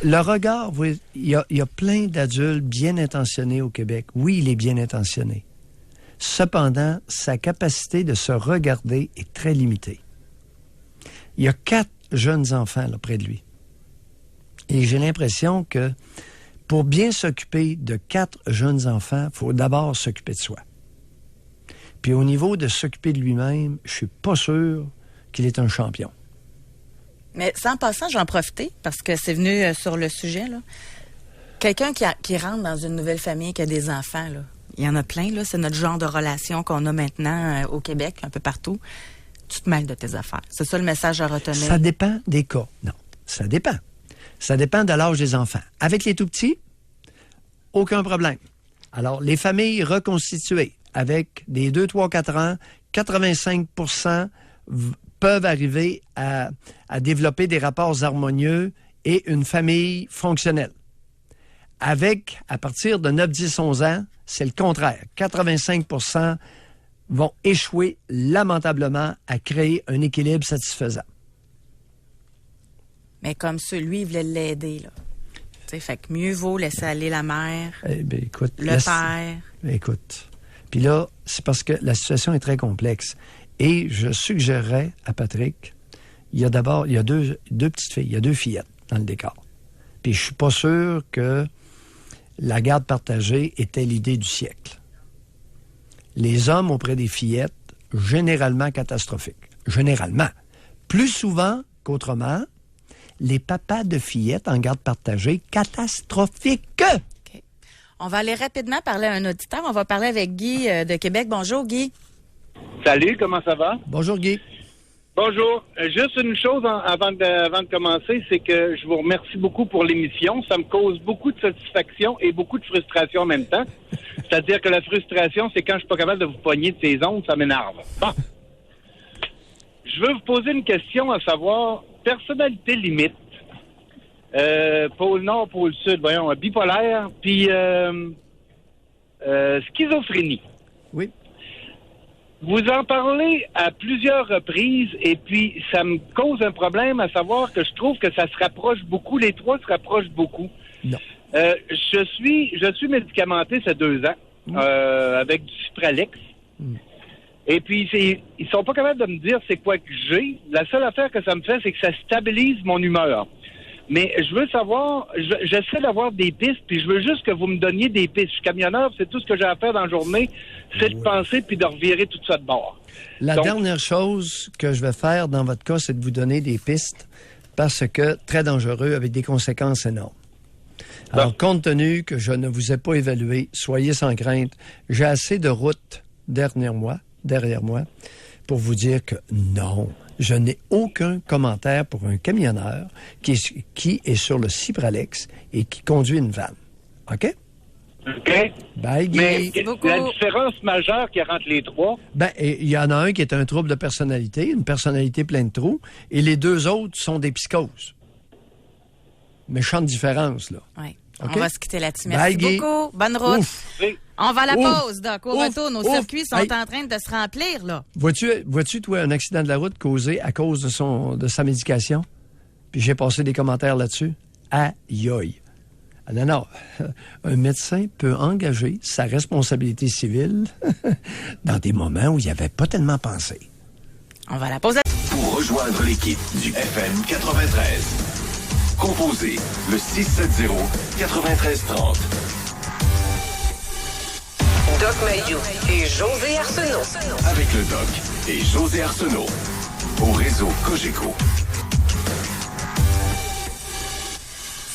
Speaker 3: Le regard, il y a plein d'adultes bien intentionnés au Québec. Oui, il est bien intentionné. Cependant, sa capacité de se regarder est très limitée. Il y a 4 jeunes enfants là, près de lui. Et j'ai l'impression que pour bien s'occuper de 4 jeunes enfants, il faut d'abord s'occuper de soi. Puis au niveau de s'occuper de lui-même, je suis pas sûr qu'il est un champion.
Speaker 2: Mais sans passant, j'en profiter parce que c'est venu sur le sujet, là. Quelqu'un qui rentre dans une nouvelle famille, qui a des enfants, là, il y en a plein, là. C'est notre genre de relation qu'on a maintenant au Québec, un peu partout. Tu te mêles de tes affaires. C'est ça le message à retenir.
Speaker 3: Ça dépend des cas. Non, ça dépend. Ça dépend de l'âge des enfants. Avec les tout-petits, aucun problème. Alors, les familles reconstituées avec des 2, 3, 4 ans, 85% peuvent arriver à développer des rapports harmonieux et une famille fonctionnelle. Avec, à partir de 9, 10, 11 ans, c'est le contraire. 85% vont échouer lamentablement à créer un équilibre satisfaisant.
Speaker 2: Mais comme celui, il voulait l'aider, là. Tu sais, fait que mieux vaut laisser aller la mère,
Speaker 3: Eh bien, écoute,
Speaker 2: le père.
Speaker 3: Écoute. Puis là, c'est parce que la situation est très complexe. Et je suggérerais à Patrick, il y a deux petites filles, il y a 2 fillettes dans le décor. Puis je suis pas sûr que la garde partagée était l'idée du siècle. Les hommes auprès des fillettes, généralement catastrophiques. Généralement. Plus souvent qu'autrement, les papas de fillettes en garde partagée, catastrophiques.
Speaker 2: Okay. On va aller rapidement parler à un auditeur. On va parler avec Guy de Québec. Bonjour, Guy.
Speaker 8: Salut, comment ça va?
Speaker 3: Bonjour, Guy.
Speaker 8: Bonjour. Juste une chose avant de commencer, c'est que je vous remercie beaucoup pour l'émission. Ça me cause beaucoup de satisfaction et beaucoup de frustration en même temps. C'est-à-dire que la frustration, c'est quand je suis pas capable de vous pogner de ces ondes, ça m'énerve. Bon. Je veux vous poser une question à savoir, personnalité limite, pôle Nord, pôle Sud, voyons, bipolaire, puis schizophrénie.
Speaker 3: Oui.
Speaker 8: Vous en parlez à plusieurs reprises et puis ça me cause un problème à savoir que je trouve que ça se rapproche beaucoup, les 3 se rapprochent beaucoup.
Speaker 3: Non.
Speaker 8: Je suis médicamenté ces 2 ans avec du Cipralex. Et puis ils sont pas capables de me dire c'est quoi que j'ai. La seule affaire que ça me fait, c'est que ça stabilise mon humeur. Mais je veux savoir, j'essaie d'avoir des pistes, puis je veux juste que vous me donniez des pistes. Je suis camionneur, c'est tout ce que j'ai à faire dans la journée, c'est de penser puis de revirer tout ça de bord.
Speaker 3: Donc, dernière chose que je vais faire dans votre cas, c'est de vous donner des pistes parce que très dangereux avec des conséquences énormes. Alors, compte tenu que je ne vous ai pas évalué, soyez sans crainte. J'ai assez de route derrière moi, pour vous dire que non, je n'ai aucun commentaire pour un camionneur qui est sur le Cipralex et qui conduit une vanne. OK?
Speaker 8: OK.
Speaker 3: Bye, Guy.
Speaker 8: Mais la différence majeure qu'il y a entre les 3...
Speaker 3: Il y en a un qui est un trouble de personnalité, une personnalité pleine de trous, et les 2 autres sont des psychoses. Méchante différence, là.
Speaker 2: Oui.
Speaker 3: Okay?
Speaker 2: On va se quitter là-dessus.
Speaker 3: Bye,
Speaker 2: Merci
Speaker 3: Guy.
Speaker 2: beaucoup. Bonne route.
Speaker 3: Ouf.
Speaker 2: On va à la
Speaker 3: Ouf.
Speaker 2: pause, Doc. Au
Speaker 3: Ouf.
Speaker 2: retour, nos
Speaker 3: Ouf.
Speaker 2: circuits sont
Speaker 3: Hey.
Speaker 2: en train de se remplir, là.
Speaker 3: Vois-tu, toi, un accident de la route causé à cause de sa médication? Puis j'ai passé des commentaires là-dessus. Aïe, aïe. Ah, non. Un médecin peut engager sa responsabilité civile dans des moments où il n'y avait pas tellement pensé.
Speaker 2: On va à la pause.
Speaker 1: Pour rejoindre l'équipe du FM 93, composez le 670-9330.
Speaker 4: Doc Mayou et José Arsenault.
Speaker 1: Avec le Doc et José Arsenault. Au réseau Cogeco.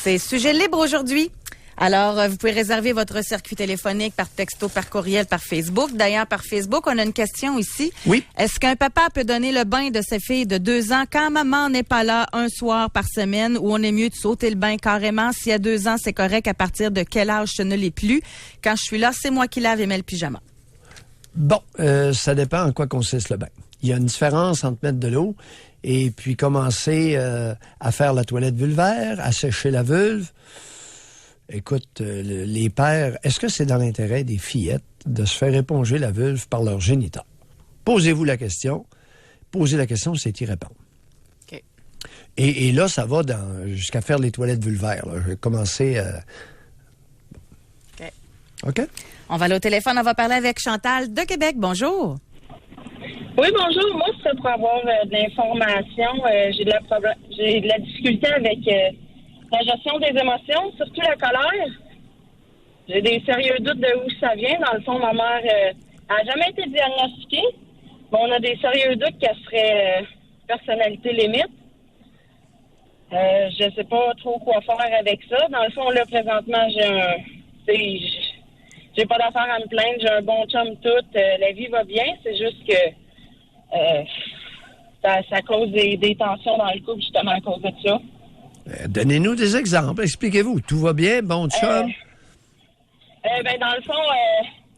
Speaker 2: C'est sujet libre aujourd'hui. Alors, vous pouvez réserver votre circuit téléphonique par texto, par courriel, par Facebook. D'ailleurs, par Facebook, on a une question ici.
Speaker 3: Oui.
Speaker 2: Est-ce qu'un papa peut donner le bain de sa fille de 2 ans quand maman n'est pas là un soir par semaine, ou on est mieux de sauter le bain carrément? S'il y a 2 ans, c'est correct. À partir de quel âge ce ne l'est plus? Quand je suis là, c'est moi qui lave et mets le pyjama.
Speaker 3: Bon, ça dépend en quoi consiste le bain. Il y a une différence entre mettre de l'eau et puis commencer à faire la toilette vulvaire, à sécher la vulve. Écoute, les pères, est-ce que c'est dans l'intérêt des fillettes de se faire éponger la vulve par leur géniteur? Posez-vous la question. Posez la question, c'est y répondre.
Speaker 2: OK.
Speaker 3: Et là, ça va jusqu'à faire les toilettes vulvaires. Là. Je vais commencer
Speaker 2: OK.
Speaker 3: OK.
Speaker 2: On va aller au téléphone, on va parler avec Chantal de Québec. Bonjour.
Speaker 9: Oui, bonjour. Moi, c'est pour avoir de l'information. J'ai de la difficulté avec la gestion des émotions, surtout la colère. J'ai des sérieux doutes de où ça vient. Dans le fond, ma mère n'a jamais été diagnostiquée. Bon, on a des sérieux doutes qu'elle serait personnalité limite. Je sais pas trop quoi faire avec ça. Dans le fond, là, présentement, j'ai pas d'affaire à me plaindre. J'ai un bon chum tout. La vie va bien. C'est juste que ça cause des tensions dans le couple, justement, à cause de ça.
Speaker 3: Donnez-nous des exemples. Expliquez-vous. Tout va bien? Bon chum?
Speaker 9: Dans le fond,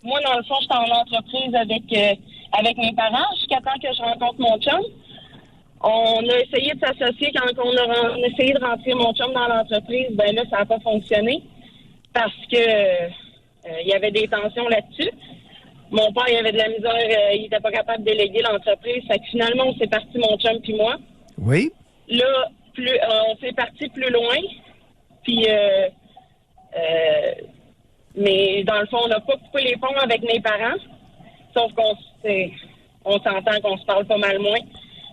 Speaker 9: moi, dans le fond, j'étais en entreprise avec mes parents jusqu'à temps que je rencontre mon chum. On a essayé de s'associer quand on a essayé de rentrer mon chum dans l'entreprise. Ben là, ça n'a pas fonctionné parce que il y avait des tensions là-dessus. Mon père, il avait de la misère, il n'était pas capable de déléguer l'entreprise. Fait que finalement, on s'est parti, mon chum puis moi.
Speaker 3: Oui.
Speaker 9: Là, on s'est parti plus loin. Puis, mais dans le fond, on n'a pas coupé les ponts avec mes parents. Sauf qu'on s'entend qu'on se parle pas mal moins.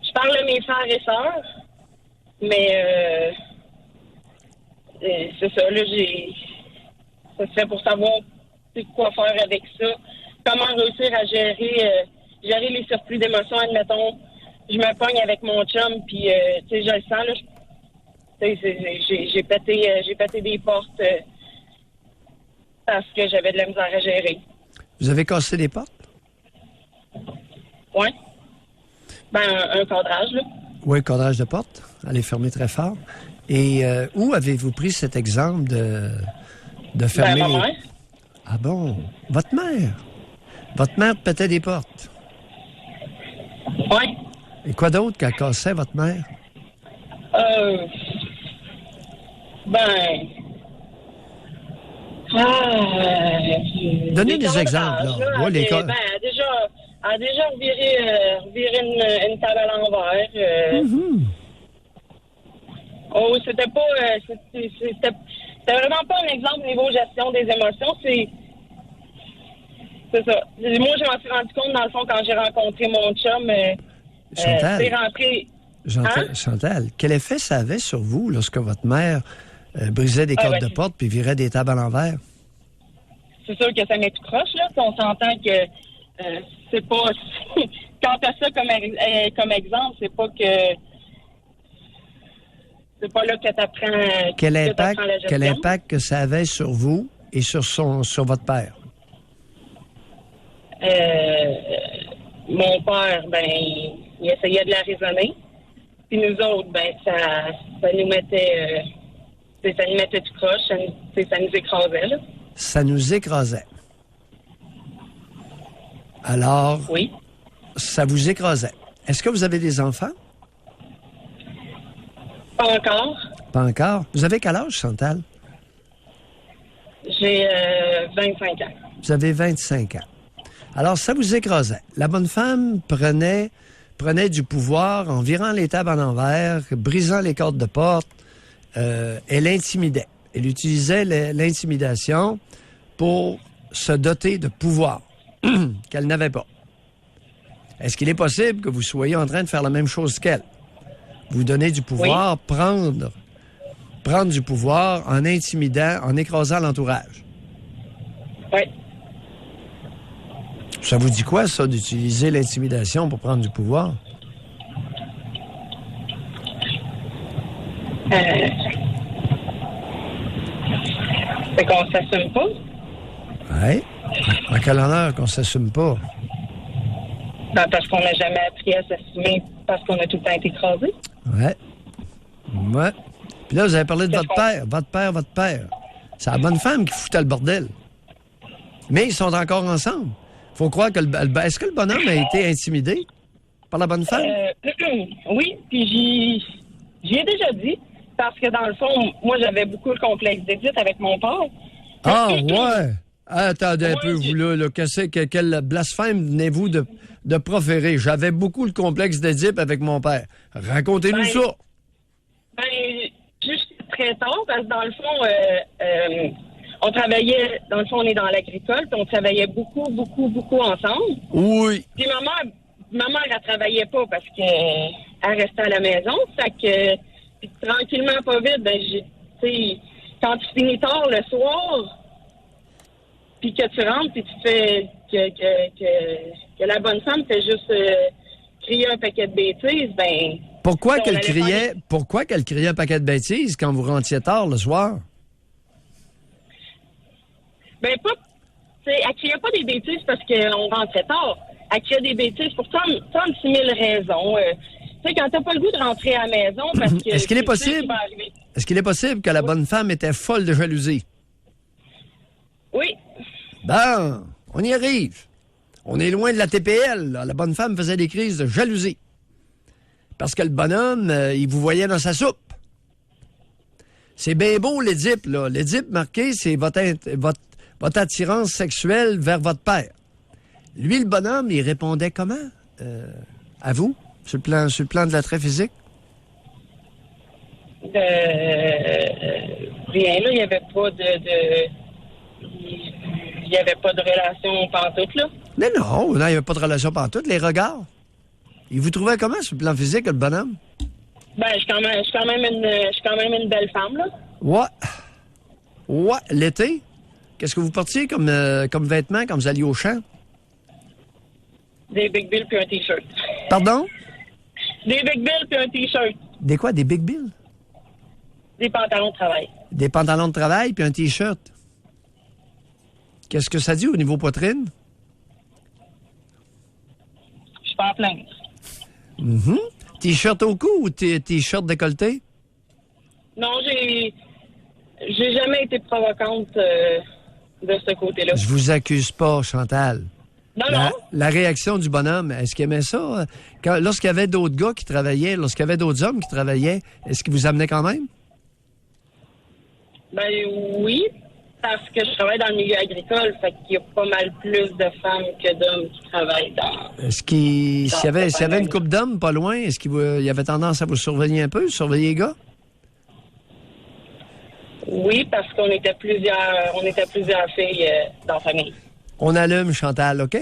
Speaker 9: Je parle de mes frères et sœurs. Mais c'est ça, là, ça serait pour savoir quoi faire avec ça. Comment réussir à gérer les surplus d'émotions, admettons. Je me pogne avec mon chum, puis tu sais, je le sens, là. J'ai pété des portes parce que j'avais de la misère à gérer.
Speaker 3: Vous avez cassé des portes?
Speaker 9: Oui. Ben, un cadrage, là.
Speaker 3: Oui, cadrage de porte. Allez fermer très fort. Et où avez-vous pris cet exemple de fermer...
Speaker 9: Ben, ma mère.
Speaker 3: Ah bon? Votre mère? Votre mère pétait des portes?
Speaker 9: Oui.
Speaker 3: Et quoi d'autre qu'elle cassait, votre mère? Donnez des exemples, là. Ouais,
Speaker 9: Elle a déjà reviré une table à l'envers. Oh, c'était vraiment pas un exemple au niveau gestion des émotions. C'est ça. Moi, je m'en suis rendu compte, dans le fond, quand j'ai rencontré mon chum.
Speaker 3: Chantal,
Speaker 9: c'est rentré...
Speaker 3: Chantal, quel effet ça avait sur vous lorsque votre mère brisait des cordes de porte puis virait des tables à l'envers?
Speaker 9: C'est sûr que ça met tout croche, là. On s'entend que c'est pas... Quand t'as ça comme exemple, c'est pas que... C'est pas là que t'apprends...
Speaker 3: Quel impact que ça avait sur vous et sur votre père?
Speaker 9: Mon père, il essayait de la raisonner. Puis nous autres, ça nous mettait... ça nous mettait tout croche. Ça nous écrasait, là.
Speaker 3: Ça nous écrasait. Alors...
Speaker 9: Oui.
Speaker 3: Ça vous écrasait. Est-ce que vous avez des enfants?
Speaker 9: Pas encore.
Speaker 3: Pas encore? Vous avez quel âge, Chantal?
Speaker 9: J'ai 25 ans.
Speaker 3: Vous avez 25 ans. Alors, ça vous écrasait. La bonne femme prenait du pouvoir en virant les tables à l'envers, brisant les cordes de porte. Elle intimidait. Elle utilisait l'intimidation pour se doter de pouvoir qu'elle n'avait pas. Est-ce qu'il est possible que vous soyez en train de faire la même chose qu'elle? Vous donner du pouvoir, oui. prendre du pouvoir en intimidant, en écrasant l'entourage.
Speaker 9: Oui.
Speaker 3: Ça vous dit quoi, ça, d'utiliser l'intimidation pour prendre du pouvoir?
Speaker 9: C'est qu'on s'assume pas.
Speaker 3: Oui. En quel honneur qu'on s'assume pas?
Speaker 9: Parce qu'on n'a jamais appris à s'assumer parce qu'on a tout le temps été écrasé.
Speaker 3: Ouais. Puis là, vous avez parlé de votre père. C'est la bonne femme qui foutait le bordel. Mais ils sont encore ensemble. Faut croire que est-ce que le bonhomme a été intimidé par la bonne femme?
Speaker 9: Oui, puis j'y ai déjà dit. Parce que dans le fond, moi, j'avais beaucoup le complexe d'Édith avec mon père.
Speaker 3: Ah, ouais! Attendez un peu, vous, là. Quel blasphème venez-vous de proférer? J'avais beaucoup le complexe d'Édipe avec mon père. Racontez-nous ça.
Speaker 9: Juste très tard, parce que dans le fond, on travaillait, dans le fond, on est dans l'agricole, puis on travaillait beaucoup, beaucoup, beaucoup ensemble.
Speaker 3: Oui.
Speaker 9: Puis ma mère, elle travaillait pas parce qu'elle restait à la maison. Fait que, puis tranquillement, pas vite, ben, tu sais, quand tu finis tard le soir, puis que tu rentres, puis tu fais que la bonne femme fait juste crier un paquet de bêtises, ben...
Speaker 3: Pourquoi qu'elle criait un paquet de bêtises quand vous rentriez tard le soir?
Speaker 9: Ben, pas... Elle criait pas des bêtises parce qu'on rentrait tard. Elle criait des bêtises pour tant de 6 000 raisons. Tu sais, quand t'as pas le goût de rentrer à la maison parce que...
Speaker 3: Est-ce qu'il est possible que la bonne femme était folle de jalousie?
Speaker 9: Oui.
Speaker 3: Bon, on y arrive. On est loin de la TPL, là. La bonne femme faisait des crises de jalousie. Parce que le bonhomme, il vous voyait dans sa soupe. C'est bien beau, l'Édipe, là. L'Édipe marqué, c'est votre attirance sexuelle vers votre père. Lui, le bonhomme, il répondait comment? À vous? Sur le plan de l'attrait physique?
Speaker 9: Rien, là. Il n'y avait pas il n'y avait pas de relation pantoute, là.
Speaker 3: Non, il n'y avait pas de relation pantoute. Les regards. Il vous trouvait comment sur le plan physique, le bonhomme?
Speaker 9: Ben, je suis quand même une belle femme, là.
Speaker 3: Ouais. L'été? Qu'est-ce que vous portiez comme vêtements quand vous alliez au champ?
Speaker 9: Des Big Bill puis un T-shirt.
Speaker 3: Pardon?
Speaker 9: Des Big Bill puis un T-shirt.
Speaker 3: Des quoi? Des Big Bill?
Speaker 9: Des pantalons de travail.
Speaker 3: Des pantalons de travail puis un T-shirt. Qu'est-ce que ça dit au niveau poitrine?
Speaker 9: Je suis pas à plaindre.
Speaker 3: Mm-hmm. T-shirt au cou ou T-shirt décolleté?
Speaker 9: Non, j'ai jamais été provocante de ce côté-là.
Speaker 3: Je vous accuse pas, Chantal.
Speaker 9: Non.
Speaker 3: La réaction du bonhomme, est-ce qu'il aimait ça? Lorsqu'il y avait d'autres gars qui travaillaient, lorsqu'il y avait d'autres hommes qui travaillaient, est-ce qu'il vous amenait quand même?
Speaker 9: Ben oui, parce que je travaille dans le milieu agricole, fait qu'il y a pas mal plus de femmes que d'hommes qui travaillent dans...
Speaker 3: Est-ce s'il y avait une couple d'hommes pas loin, est-ce qu'il y avait tendance à vous surveiller un peu, surveiller les gars?
Speaker 9: Oui, parce qu'on était plusieurs filles dans la famille.
Speaker 3: On allume, Chantal, OK?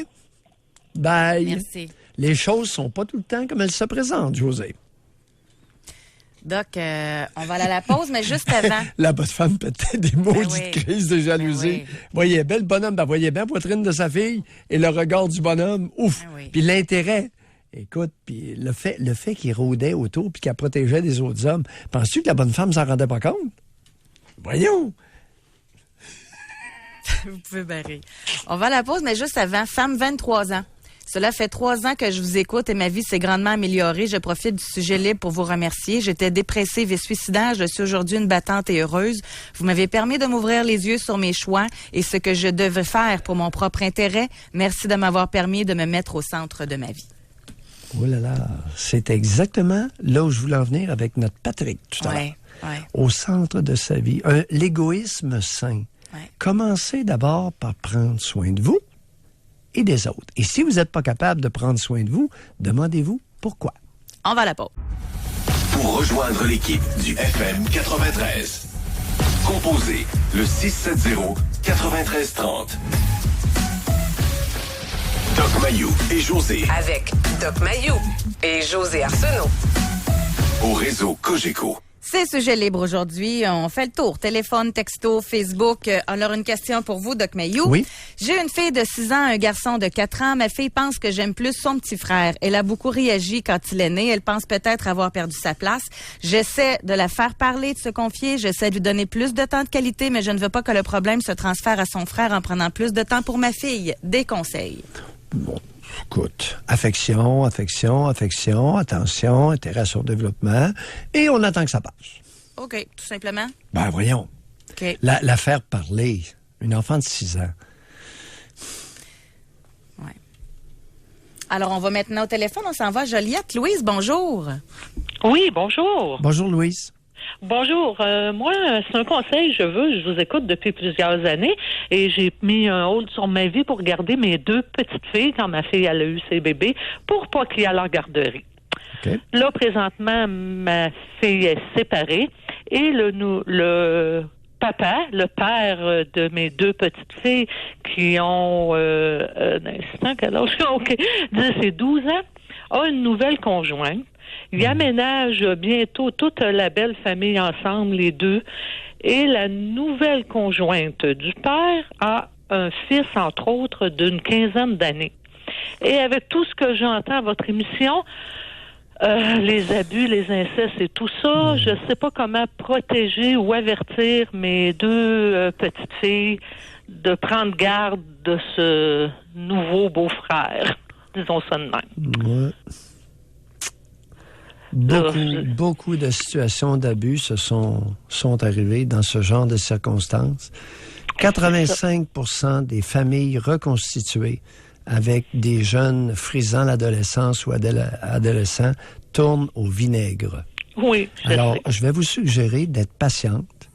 Speaker 3: Bye.
Speaker 2: Merci.
Speaker 3: Les choses sont pas tout le temps comme elles se présentent, José.
Speaker 2: Doc, on va aller à la pause, mais juste avant.
Speaker 3: La bonne femme pétait des maudites crises de jalousie. Voyez bien le bonhomme, voyez bien la poitrine de sa fille et le regard du bonhomme, ouf. Puis l'intérêt. Écoute, puis le fait qu'il rôdait autour puis qu'il protégeait des autres hommes, penses-tu que la bonne femme s'en rendait pas compte? Voyons!
Speaker 2: Vous pouvez barrer. On va à la pause, mais juste avant, femme 23 ans. Cela fait 3 ans que je vous écoute et ma vie s'est grandement améliorée. Je profite du sujet libre pour vous remercier. J'étais dépressive et suicidaire. Je suis aujourd'hui une battante et heureuse. Vous m'avez permis de m'ouvrir les yeux sur mes choix et ce que je devais faire pour mon propre intérêt. Merci de m'avoir permis de me mettre au centre de ma vie.
Speaker 3: Oh là là, c'est exactement là où je voulais en venir avec notre Patrick tout à l'heure.
Speaker 2: Ouais.
Speaker 3: Au centre de sa vie. L'égoïsme sain. Ouais. Commencez d'abord par prendre soin de vous et des autres. Et si vous n'êtes pas capable de prendre soin de vous, demandez-vous pourquoi.
Speaker 2: On va à la pause.
Speaker 1: Pour rejoindre l'équipe du FM 93, composez le 670-9330. Doc Mayou et José.
Speaker 4: Avec Doc Mayou et José Arsenault.
Speaker 1: Au réseau Cogeco.
Speaker 2: C'est sujet libre aujourd'hui. On fait le tour. Téléphone, texto, Facebook. Alors, une question pour vous, Doc Mayou.
Speaker 3: Oui.
Speaker 2: J'ai une fille de 6 ans, un garçon de 4 ans. Ma fille pense que j'aime plus son petit frère. Elle a beaucoup réagi quand il est né. Elle pense peut-être avoir perdu sa place. J'essaie de la faire parler, de se confier. J'essaie de lui donner plus de temps de qualité, mais je ne veux pas que le problème se transfère à son frère en prenant plus de temps pour ma fille. Des conseils.
Speaker 3: Bon. Écoute, affection, attention, intérêt sur le développement, et on attend que ça passe.
Speaker 2: OK, tout simplement?
Speaker 3: Ben voyons.
Speaker 2: OK.
Speaker 3: La faire parler, une enfant de 6 ans.
Speaker 2: Oui. Alors, on va maintenant au téléphone, on s'en va à Joliette. Louise, bonjour.
Speaker 10: Oui, bonjour.
Speaker 3: Bonjour, Louise.
Speaker 10: Bonjour. Moi, c'est un conseil, je vous écoute depuis plusieurs années et j'ai mis un hold sur ma vie pour garder mes 2 petites filles quand ma fille elle a eu ses bébés pour pas qu'il y ait à leur garderie. Okay. Là, présentement, ma fille est séparée et le papa, le père de mes 2 petites filles qui ont un instant, quel âge? OK, 10 et 12 ans, a une nouvelle conjointe. Il aménage bientôt toute la belle famille ensemble, les 2. Et la nouvelle conjointe du père a un fils, entre autres, d'une 15aine d'années. Et avec tout ce que j'entends à votre émission, les abus, les incestes et tout ça, je ne sais pas comment protéger ou avertir mes 2 petites filles de prendre garde de ce nouveau beau-frère. Disons ça de même.
Speaker 3: Ouais. Beaucoup de situations d'abus sont arrivées dans ce genre de circonstances. 85% des familles reconstituées avec des jeunes frisant l'adolescence ou adolescents tournent au vinaigre.
Speaker 10: Oui.
Speaker 3: Alors, je vais vous suggérer d'être patiente.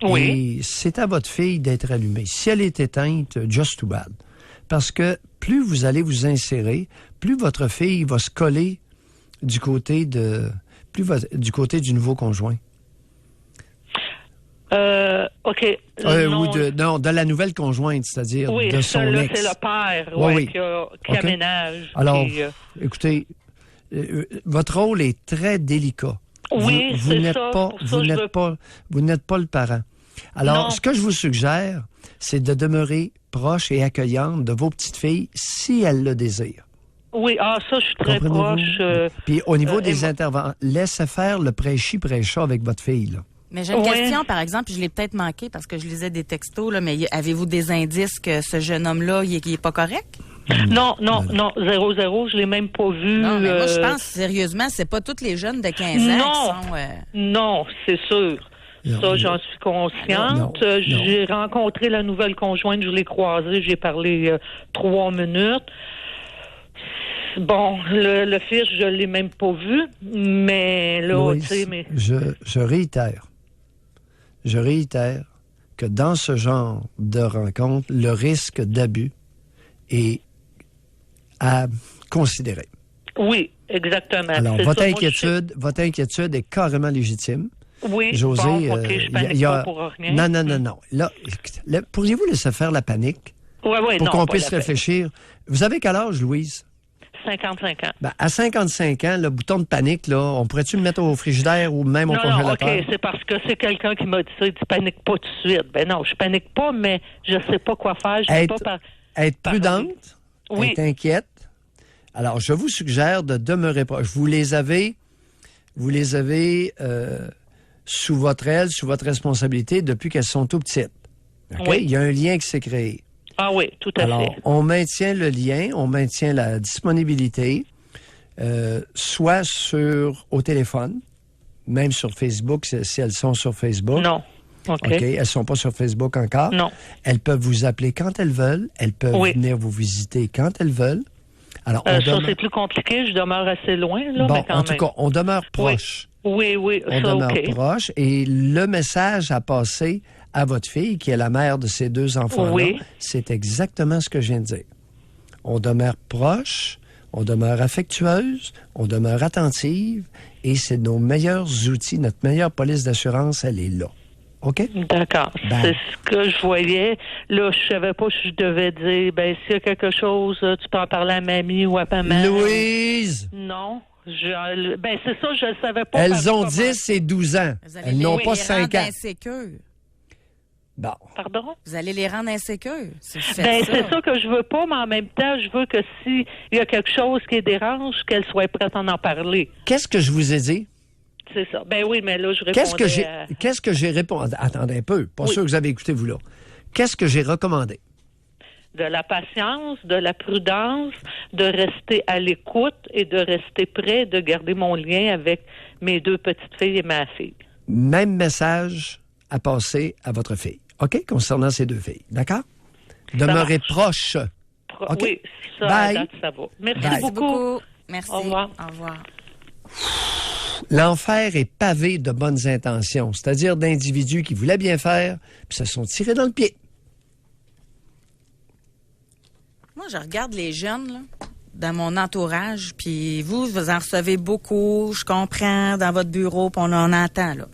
Speaker 10: Oui.
Speaker 3: Et c'est à votre fille d'être allumée. Si elle est éteinte, just too bad. Parce que plus vous allez vous insérer, plus votre fille va se coller du côté du nouveau conjoint.
Speaker 10: OK.
Speaker 3: De la nouvelle conjointe, c'est-à-dire de son ex.
Speaker 10: C'est le père qui aménage.
Speaker 3: Alors, écoutez, votre rôle est très délicat.
Speaker 10: Oui,
Speaker 3: vous n'êtes pas le parent. Alors, ce que je vous suggère, c'est de demeurer proche et accueillante de vos petites filles si elles le désirent.
Speaker 10: Oui, ça, je suis très proche.
Speaker 3: Puis au niveau des intervenants, laissez faire le prêchi prêcha avec votre fille, là.
Speaker 2: Mais j'ai une question, par exemple, je l'ai peut-être manqué parce que je lisais des textos, là, mais avez-vous des indices que ce jeune homme-là, il est pas correct?
Speaker 10: Non, 0-0, je l'ai même pas vu.
Speaker 2: Non, mais moi, je pense, sérieusement, c'est pas tous les jeunes de 15 ans qui sont...
Speaker 10: Non, c'est sûr. Ça, j'en suis consciente. J'ai rencontré la nouvelle conjointe, je l'ai croisée, j'ai parlé 3 minutes. Bon, le fils, je l'ai même pas vu, mais là, tu sais... Mais...
Speaker 3: Je réitère que dans ce genre de rencontre, le risque d'abus est à considérer.
Speaker 10: Oui, exactement.
Speaker 3: Alors, votre inquiétude est carrément légitime.
Speaker 10: Oui,
Speaker 3: José,
Speaker 10: je panique pas pour rien.
Speaker 3: Non. Là, pourriez-vous laisser faire la panique?
Speaker 10: Oui,
Speaker 3: pour qu'on puisse réfléchir. Vous avez quel âge, Louise?
Speaker 10: 55 ans.
Speaker 3: Ben, à 55 ans, le bouton de panique, là, on pourrait-tu le mettre au frigidaire ou même au congélateur?
Speaker 10: Non, OK, c'est parce que c'est quelqu'un qui m'a dit ça, il dit panique pas tout de suite. Ben non, je panique pas, mais je sais pas quoi faire.
Speaker 3: Être prudente, être inquiète. Alors, je vous suggère de demeurer proche. Vous les avez sous votre aile, sous votre responsabilité depuis qu'elles sont tout petites. Okay?
Speaker 10: Oui.
Speaker 3: Il y a un lien qui s'est créé.
Speaker 10: Ah oui, tout à fait.
Speaker 3: Alors, on maintient le lien, on maintient la disponibilité, soit au téléphone, même sur Facebook, si elles sont sur Facebook.
Speaker 10: Non. OK.
Speaker 3: Elles ne sont pas sur Facebook encore.
Speaker 10: Non.
Speaker 3: Elles peuvent vous appeler quand elles veulent. Elles peuvent venir vous visiter quand elles veulent. Alors,
Speaker 10: ça, c'est plus compliqué. Je demeure assez loin, là, mais quand
Speaker 3: en tout cas, on demeure proche.
Speaker 10: Oui,
Speaker 3: on demeure proche. Et le message à passer à votre fille, qui est la mère de ces 2 enfants-là, c'est exactement ce que je viens de dire. On demeure proche, on demeure affectueuse, on demeure attentive, et c'est nos meilleurs outils, notre meilleure police d'assurance, elle est là. OK?
Speaker 10: D'accord. C'est ce que je voyais. Là, je savais pas si je devais dire, s'il y a quelque chose, tu peux en parler à mamie ou à maman.
Speaker 3: Louise!
Speaker 10: Non. C'est ça, je ne savais pas.
Speaker 3: Elles ont 10 et 12 ans. Elles n'ont pas 5 ans. Bon.
Speaker 10: Pardon?
Speaker 2: Vous allez les rendre insécures.
Speaker 10: C'est ça que je veux pas, mais en même temps, je veux que s'il y a quelque chose qui les dérange, qu'elles soient prêtes à en parler.
Speaker 3: Qu'est-ce que je vous ai dit?
Speaker 10: C'est ça. Ben oui, mais là, je répondais
Speaker 3: Qu'est-ce que j'ai répondu? Attendez un peu. Pas sûr que vous avez écouté, vous, là. Qu'est-ce que j'ai recommandé?
Speaker 10: De la patience, de la prudence, de rester à l'écoute et de rester prêt, de garder mon lien avec mes 2 petites filles et ma fille.
Speaker 3: Même message à passer à votre fille. OK? Concernant ces 2 filles. D'accord? Demeurez proche.
Speaker 10: Okay? Oui, ça, ça va. Merci beaucoup.
Speaker 2: Merci.
Speaker 10: Au revoir.
Speaker 2: Au revoir.
Speaker 3: L'enfer est pavé de bonnes intentions, c'est-à-dire d'individus qui voulaient bien faire, puis se sont tirés dans le pied.
Speaker 2: Moi, je regarde les jeunes, là, dans mon entourage, puis vous en recevez beaucoup, je comprends, dans votre bureau, puis on en entend, là.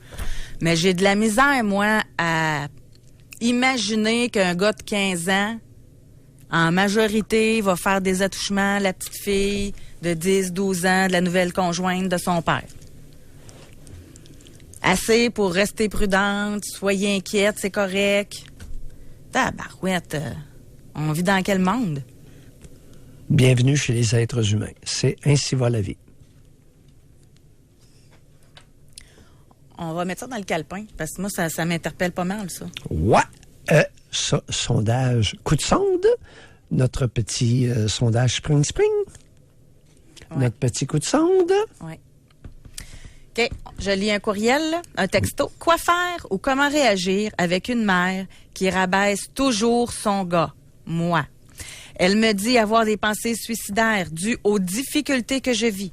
Speaker 2: Mais j'ai de la misère, moi, à imaginez qu'un gars de 15 ans, en majorité, va faire des attouchements à la petite fille de 10, 12 ans de la nouvelle conjointe de son père. Assez pour rester prudente, soyez inquiète, c'est correct. Tabarouette, on vit dans quel monde?
Speaker 3: Bienvenue chez les êtres humains. C'est ainsi va la vie.
Speaker 2: On va mettre ça dans le calepin, parce que moi, ça m'interpelle pas mal, ça.
Speaker 3: Ouais! Ça, sondage coup de sonde, notre petit sondage Spring. Ouais. Notre petit coup de sonde.
Speaker 2: Oui. OK, je lis un courriel, un texto. Quoi faire ou comment réagir avec une mère qui rabaisse toujours son gars? Moi. Elle me dit avoir des pensées suicidaires dues aux difficultés que je vis.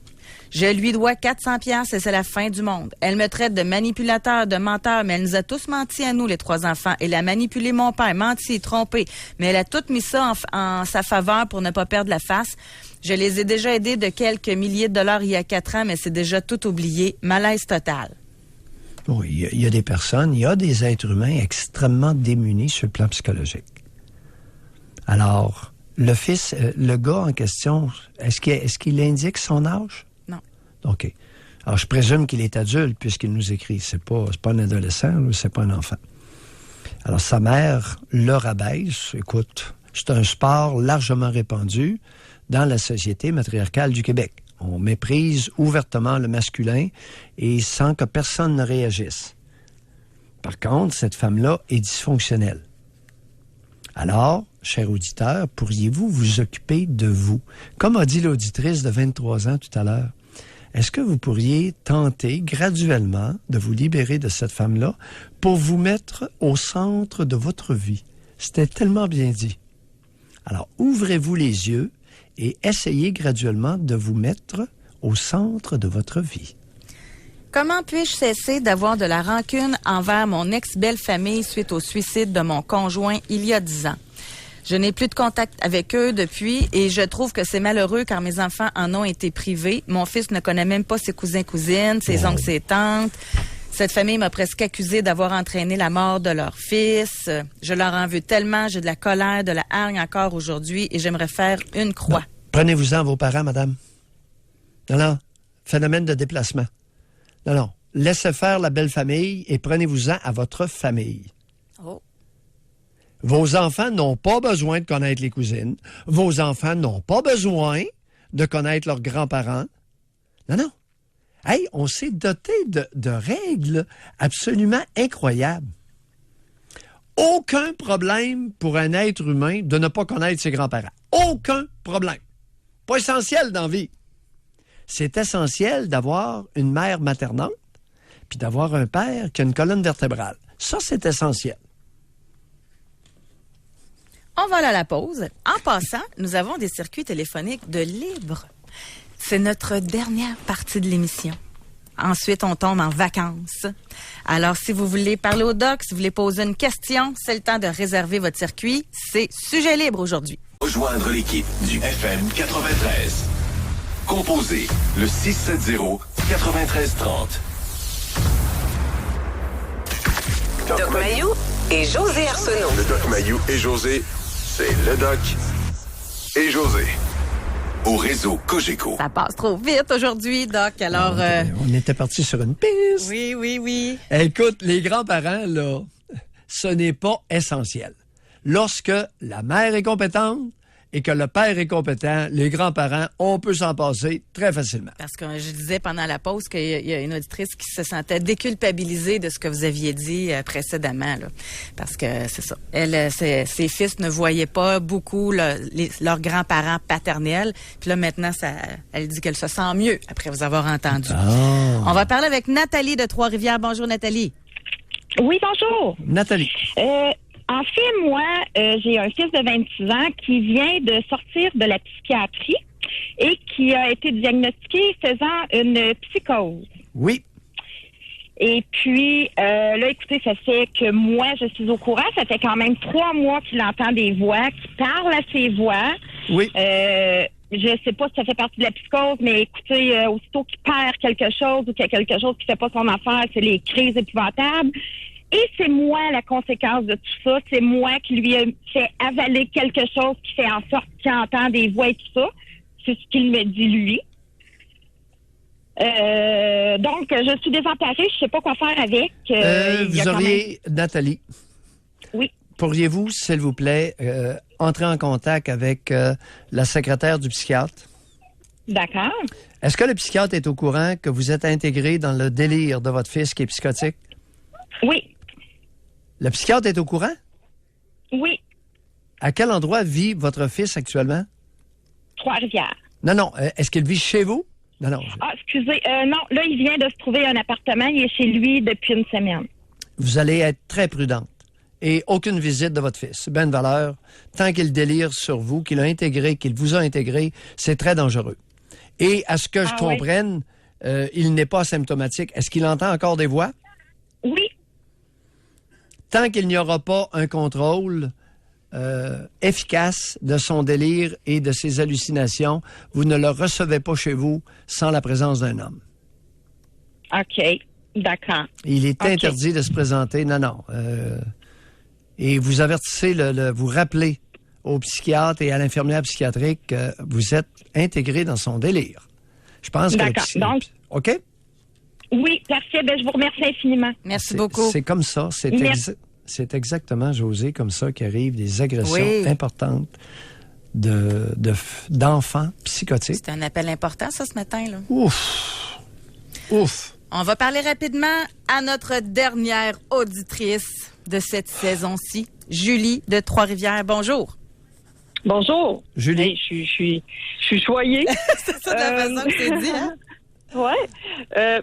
Speaker 2: Je lui dois 400 piastres et c'est la fin du monde. Elle me traite de manipulateur, de menteur, mais elle nous a tous menti à nous, les 3 enfants. Elle a manipulé mon père, menti, trompé. Mais elle a tout mis ça en sa faveur pour ne pas perdre la face. Je les ai déjà aidés de quelques milliers de dollars il y a 4 ans, mais c'est déjà tout oublié. Malaise total.
Speaker 3: Oui, il y a des personnes, il y a des êtres humains extrêmement démunis sur le plan psychologique. Alors, le fils, le gars en question, est-ce qu'il indique son âge?
Speaker 2: Non.
Speaker 3: OK. Alors, je présume qu'il est adulte puisqu'il nous écrit. C'est pas un adolescent ou c'est pas un enfant. Alors, sa mère le rabaisse. Écoute, c'est un sport largement répandu dans la société matriarcale du Québec. On méprise ouvertement le masculin et sans que personne ne réagisse. Par contre, cette femme-là est dysfonctionnelle. Alors, cher auditeur, pourriez-vous vous occuper de vous? Comme a dit l'auditrice de 23 ans tout à l'heure, est-ce que vous pourriez tenter graduellement de vous libérer de cette femme-là pour vous mettre au centre de votre vie? C'était tellement bien dit. Alors, ouvrez-vous les yeux et essayez graduellement de vous mettre au centre de votre vie.
Speaker 2: Comment puis-je cesser d'avoir de la rancune envers mon ex-belle-famille suite au suicide de mon conjoint il y a 10 ans? Je n'ai plus de contact avec eux depuis et je trouve que c'est malheureux car mes enfants en ont été privés. Mon fils ne connaît même pas ses cousins-cousines, ses oncles, ses tantes. Cette famille m'a presque accusé d'avoir entraîné la mort de leur fils. Je leur en veux tellement, j'ai de la colère, de la hargne encore aujourd'hui et j'aimerais faire une croix.
Speaker 3: Non. Prenez-vous-en vos parents, madame. Non, phénomène de déplacement. Non, laissez faire la belle famille et prenez-vous-en à votre famille.
Speaker 2: Oh.
Speaker 3: Vos enfants n'ont pas besoin de connaître les cousines. Vos enfants n'ont pas besoin de connaître leurs grands-parents. Non. Hey, on s'est doté de règles absolument incroyables. Aucun problème pour un être humain de ne pas connaître ses grands-parents. Aucun problème. Pas essentiel dans la vie. C'est essentiel d'avoir une mère maternante puis d'avoir un père qui a une colonne vertébrale. Ça, c'est essentiel.
Speaker 2: On va aller à la pause. En passant, nous avons des circuits téléphoniques de libre. C'est notre dernière partie de l'émission. Ensuite, on tombe en vacances. Alors, si vous voulez parler au doc, si vous voulez poser une question, c'est le temps de réserver votre circuit. C'est sujet libre aujourd'hui.
Speaker 1: Rejoindre l'équipe du FM 93. Composez le 670-9330.
Speaker 4: Doc Mayou et José Arsenault.
Speaker 1: Le Doc Mayou et José, c'est le Doc et José. Au réseau Cogeco.
Speaker 2: Ça passe trop vite aujourd'hui, Doc. Alors,
Speaker 3: on était parti sur une piste.
Speaker 2: Oui.
Speaker 3: Écoute, les grands-parents, là, ce n'est pas essentiel. Lorsque la mère est compétente et que le père est compétent, les grands-parents, on peut s'en passer très facilement.
Speaker 2: Parce que je disais pendant la pause qu'il y a une auditrice qui se sentait déculpabilisée de ce que vous aviez dit précédemment. Là. Parce que c'est ça. Elle, ses fils ne voyaient pas beaucoup leurs grands-parents paternels. Puis là, maintenant, elle dit qu'elle se sent mieux après vous avoir entendu.
Speaker 3: Oh.
Speaker 2: On va parler avec Nathalie de Trois-Rivières. Bonjour, Nathalie.
Speaker 11: Oui, bonjour.
Speaker 3: Nathalie.
Speaker 11: En fait, moi, j'ai un fils de 26 ans qui vient de sortir de la psychiatrie et qui a été diagnostiqué faisant une psychose.
Speaker 3: Oui.
Speaker 11: Et puis, là, écoutez, ça fait que moi, je suis au courant. Ça fait quand même 3 mois qu'il entend des voix, qu'il parle à ses voix.
Speaker 3: Oui.
Speaker 11: Je sais pas si ça fait partie de la psychose, mais écoutez, aussitôt qu'il perd quelque chose ou qu'il y a quelque chose qui fait pas son affaire, c'est les crises épouvantables. Et c'est moi la conséquence de tout ça. C'est moi qui lui ai fait avaler quelque chose qui fait en sorte qu'il entend des voix et tout ça. C'est ce qu'il me dit, lui. Donc, je suis désemparée. Je sais pas quoi faire avec.
Speaker 3: Vous auriez, Nathalie.
Speaker 11: Oui.
Speaker 3: Pourriez-vous, s'il vous plaît, entrer en contact avec la secrétaire du psychiatre?
Speaker 11: D'accord.
Speaker 3: Est-ce que le psychiatre est au courant que vous êtes intégré dans le délire de votre fils qui est psychotique?
Speaker 11: Oui.
Speaker 3: Le psychiatre est au courant?
Speaker 11: Oui.
Speaker 3: À quel endroit vit votre fils actuellement?
Speaker 11: Trois-Rivières.
Speaker 3: Non. Est-ce qu'il vit chez vous? Non.
Speaker 11: Ah, excusez. Non, là, il vient de se trouver un appartement. Il est chez lui depuis une semaine.
Speaker 3: Vous allez être très prudente. Et aucune visite de votre fils. C'est bien de valeur. Tant qu'il délire sur vous, qu'il a intégré, qu'il vous a intégré, c'est très dangereux. Et à ce que je comprenne, il n'est pas asymptomatique. Est-ce qu'il entend encore des voix?
Speaker 11: Oui.
Speaker 3: Tant qu'il n'y aura pas un contrôle efficace de son délire et de ses hallucinations, vous ne le recevez pas chez vous sans la présence d'un homme.
Speaker 11: OK. D'accord.
Speaker 3: Il est interdit de se présenter. Non. Et vous avertissez, vous rappelez au psychiatre et à l'infirmière psychiatrique que vous êtes intégré dans son délire. Je pense que...
Speaker 11: D'accord. Donc,
Speaker 3: OK?
Speaker 11: Oui, parfait. Ben, je vous remercie infiniment.
Speaker 2: Merci beaucoup.
Speaker 3: C'est comme ça. C'est exactement, Josée, comme ça qu'arrivent des agressions importantes d'enfants psychotiques.
Speaker 2: C'est un appel important, ça, ce matin, là.
Speaker 3: Ouf.
Speaker 2: On va parler rapidement à notre dernière auditrice de cette saison-ci, Julie de Trois-Rivières. Bonjour.
Speaker 12: Bonjour.
Speaker 3: Julie.
Speaker 12: Hey, je suis choyée.
Speaker 2: C'est ça de la façon que c'est dit, hein?
Speaker 12: Ouais.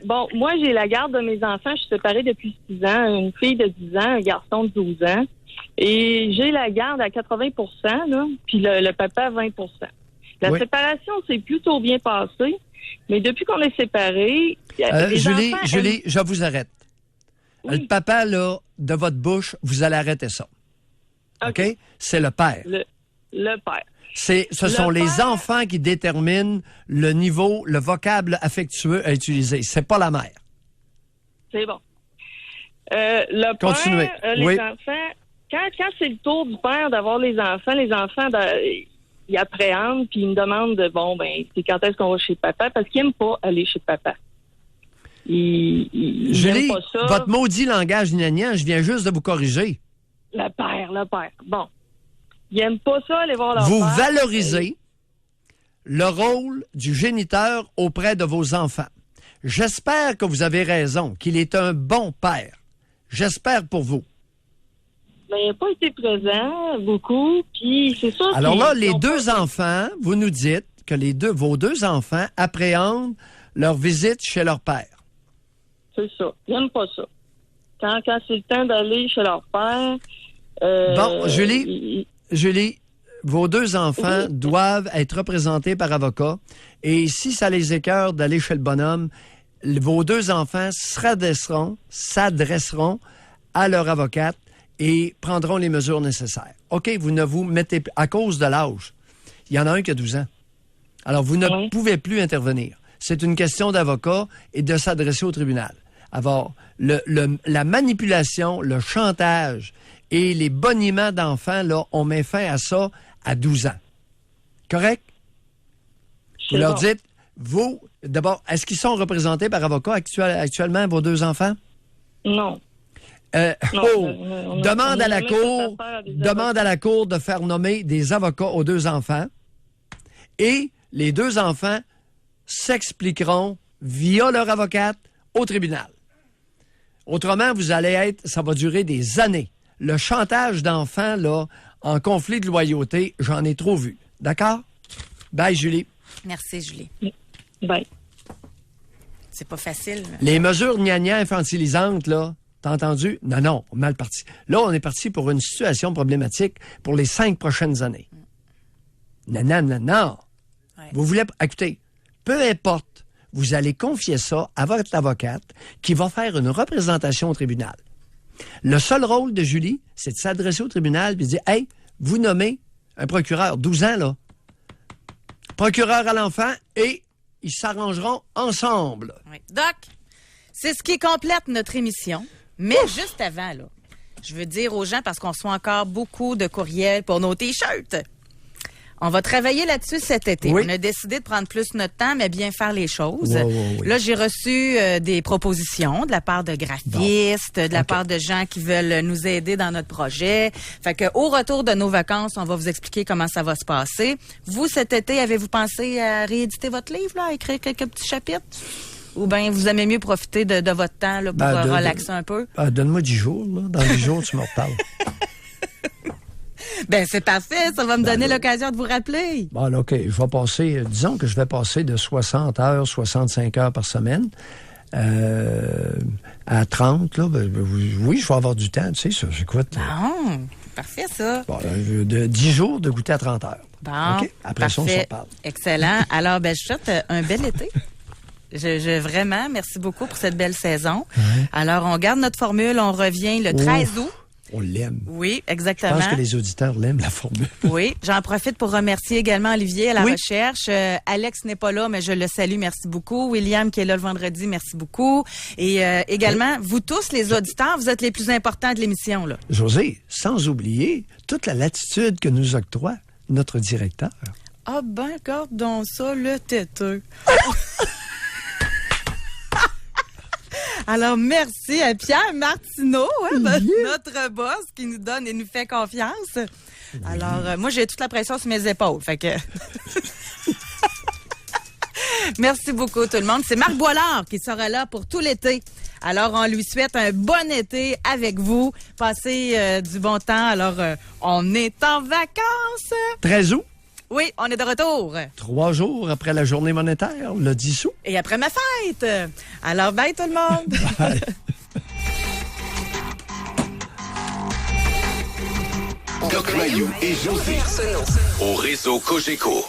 Speaker 12: Bon, moi, j'ai la garde de mes enfants. Je suis séparée depuis 6 ans. Une fille de 10 ans, un garçon de 12 ans. Et j'ai la garde à 80 %, là, puis le papa à 20 %. La séparation s'est plutôt bien passée. Mais depuis qu'on est séparés...
Speaker 3: Julie, je vous arrête. Oui. Le papa, là, de votre bouche, vous allez arrêter ça. OK? C'est le père.
Speaker 12: Le père.
Speaker 3: Ce sont les enfants qui déterminent le niveau, le vocable affectueux à utiliser. C'est pas la mère.
Speaker 12: C'est bon. Le
Speaker 3: Continuez.
Speaker 12: Père, les enfants, quand c'est le tour du père d'avoir les enfants ils appréhendent puis ils me demandent c'est quand est-ce qu'on va chez papa parce qu'ils n'aiment pas aller chez papa. Ils
Speaker 3: Julie,
Speaker 12: n'aiment pas ça.
Speaker 3: Votre maudit langage gnagnan, je viens juste de vous corriger.
Speaker 12: Le père. Bon. Ils n'aiment pas ça, aller voir leur
Speaker 3: père. Vous
Speaker 12: père.
Speaker 3: valorisez le rôle du géniteur auprès de vos enfants. J'espère que vous avez raison, qu'il est un bon père. J'espère pour vous.
Speaker 12: Mais il n'a pas été présent beaucoup, puis c'est ça.
Speaker 3: Alors là, les deux enfants, vous nous dites que vos deux enfants appréhendent leur visite chez leur père.
Speaker 12: C'est ça. Ils n'aiment pas ça. Quand c'est le temps d'aller chez leur père...
Speaker 3: Bon, Julie, vos deux enfants doivent être représentés par avocat. Et si ça les écœure d'aller chez le bonhomme, vos deux enfants s'adresseront à leur avocate et prendront les mesures nécessaires. OK, vous ne vous mettez... À cause de l'âge, il y en a un qui a 12 ans. Alors, vous ne pouvez plus intervenir. C'est une question d'avocat et de s'adresser au tribunal. Alors, la manipulation, le chantage et les boniments d'enfants, là, on met fin à ça à 12 ans. Correct? Vous leur dites, d'abord, est-ce qu'ils sont représentés par avocat actuellement, vos deux enfants?
Speaker 12: Non.
Speaker 3: Demande à la cour de faire nommer des avocats aux deux enfants et les deux enfants s'expliqueront via leur avocate au tribunal. Autrement, ça va durer des années. Le chantage d'enfants, là, en conflit de loyauté, j'en ai trop vu. D'accord? Bye, Julie.
Speaker 2: Merci, Julie.
Speaker 12: Bye.
Speaker 2: C'est pas facile.
Speaker 3: Les mesures gnagna infantilisantes, là, t'as entendu? Non, mal parti. Là, on est parti pour une situation problématique pour les 5 prochaines années. Non. Ouais. Vous voulez... Écoutez, peu importe, vous allez confier ça à votre avocate qui va faire une représentation au tribunal. Le seul rôle de Julie, c'est de s'adresser au tribunal et de dire « Hey, vous nommez un procureur, 12 ans, là, procureur à l'enfant et ils s'arrangeront ensemble. »
Speaker 2: Oui. Doc, c'est ce qui complète notre émission. Mais juste avant, là, je veux dire aux gens, parce qu'on reçoit encore beaucoup de courriels pour nos T-shirts. On va travailler là-dessus cet été.
Speaker 3: Oui.
Speaker 2: On a décidé de prendre plus notre temps, mais bien faire les choses.
Speaker 3: Oui.
Speaker 2: Là, j'ai reçu des propositions de la part de graphistes, de la part de gens qui veulent nous aider dans notre projet. Fait que au retour de nos vacances, on va vous expliquer comment ça va se passer. Vous, cet été, avez-vous pensé à rééditer votre livre, là, à écrire quelques petits chapitres? Ou bien vous aimez mieux profiter de votre temps là, pour relaxer un peu?
Speaker 3: Donne-moi 10 jours. Là. Dans 10 jours, tu me reparles.
Speaker 2: Ben c'est parfait, ça va me donner l'occasion de vous rappeler.
Speaker 3: Bon, là, OK, je vais passer, disons que je vais passer de 60 heures, 65 heures par semaine à 30, là, oui, je vais avoir du temps, tu sais, ça, j'écoute.
Speaker 2: Bon, parfait, ça.
Speaker 3: Bon, de 10 jours, de goûter à 30 heures.
Speaker 2: Bon,
Speaker 3: OK, après ça, on s'en parle.
Speaker 2: Excellent. Alors, ben, je souhaite un bel été. Vraiment, merci beaucoup pour cette belle saison.
Speaker 3: Ouais.
Speaker 2: Alors, on garde notre formule, on revient le 13 août.
Speaker 3: On l'aime.
Speaker 2: Oui, exactement.
Speaker 3: Je pense que les auditeurs l'aiment, la formule.
Speaker 2: Oui, j'en profite pour remercier également Olivier à la recherche. Alex n'est pas là, mais je le salue, merci beaucoup. William qui est là le vendredi, merci beaucoup. Et également, vous tous, les auditeurs, vous êtes les plus importants de l'émission, là.
Speaker 3: José, sans oublier toute la latitude que nous octroie notre directeur.
Speaker 2: Ah ben, regarde donc ça, le têteux. Alors, merci à Pierre Martineau, notre boss, qui nous donne et nous fait confiance. Alors, moi, j'ai toute la pression sur mes épaules. Fait que... Merci beaucoup, tout le monde. C'est Marc Boilard qui sera là pour tout l'été. Alors, on lui souhaite un bon été avec vous. Passez du bon temps. Alors, on est en vacances.
Speaker 3: 13 août.
Speaker 2: Oui, on est de retour.
Speaker 3: 3 jours après la journée monétaire, le 10 août.
Speaker 2: Et après ma fête. Alors, bye tout le monde.
Speaker 3: Bye.
Speaker 1: Doc Mayou et José Arsenault au réseau Cogeco.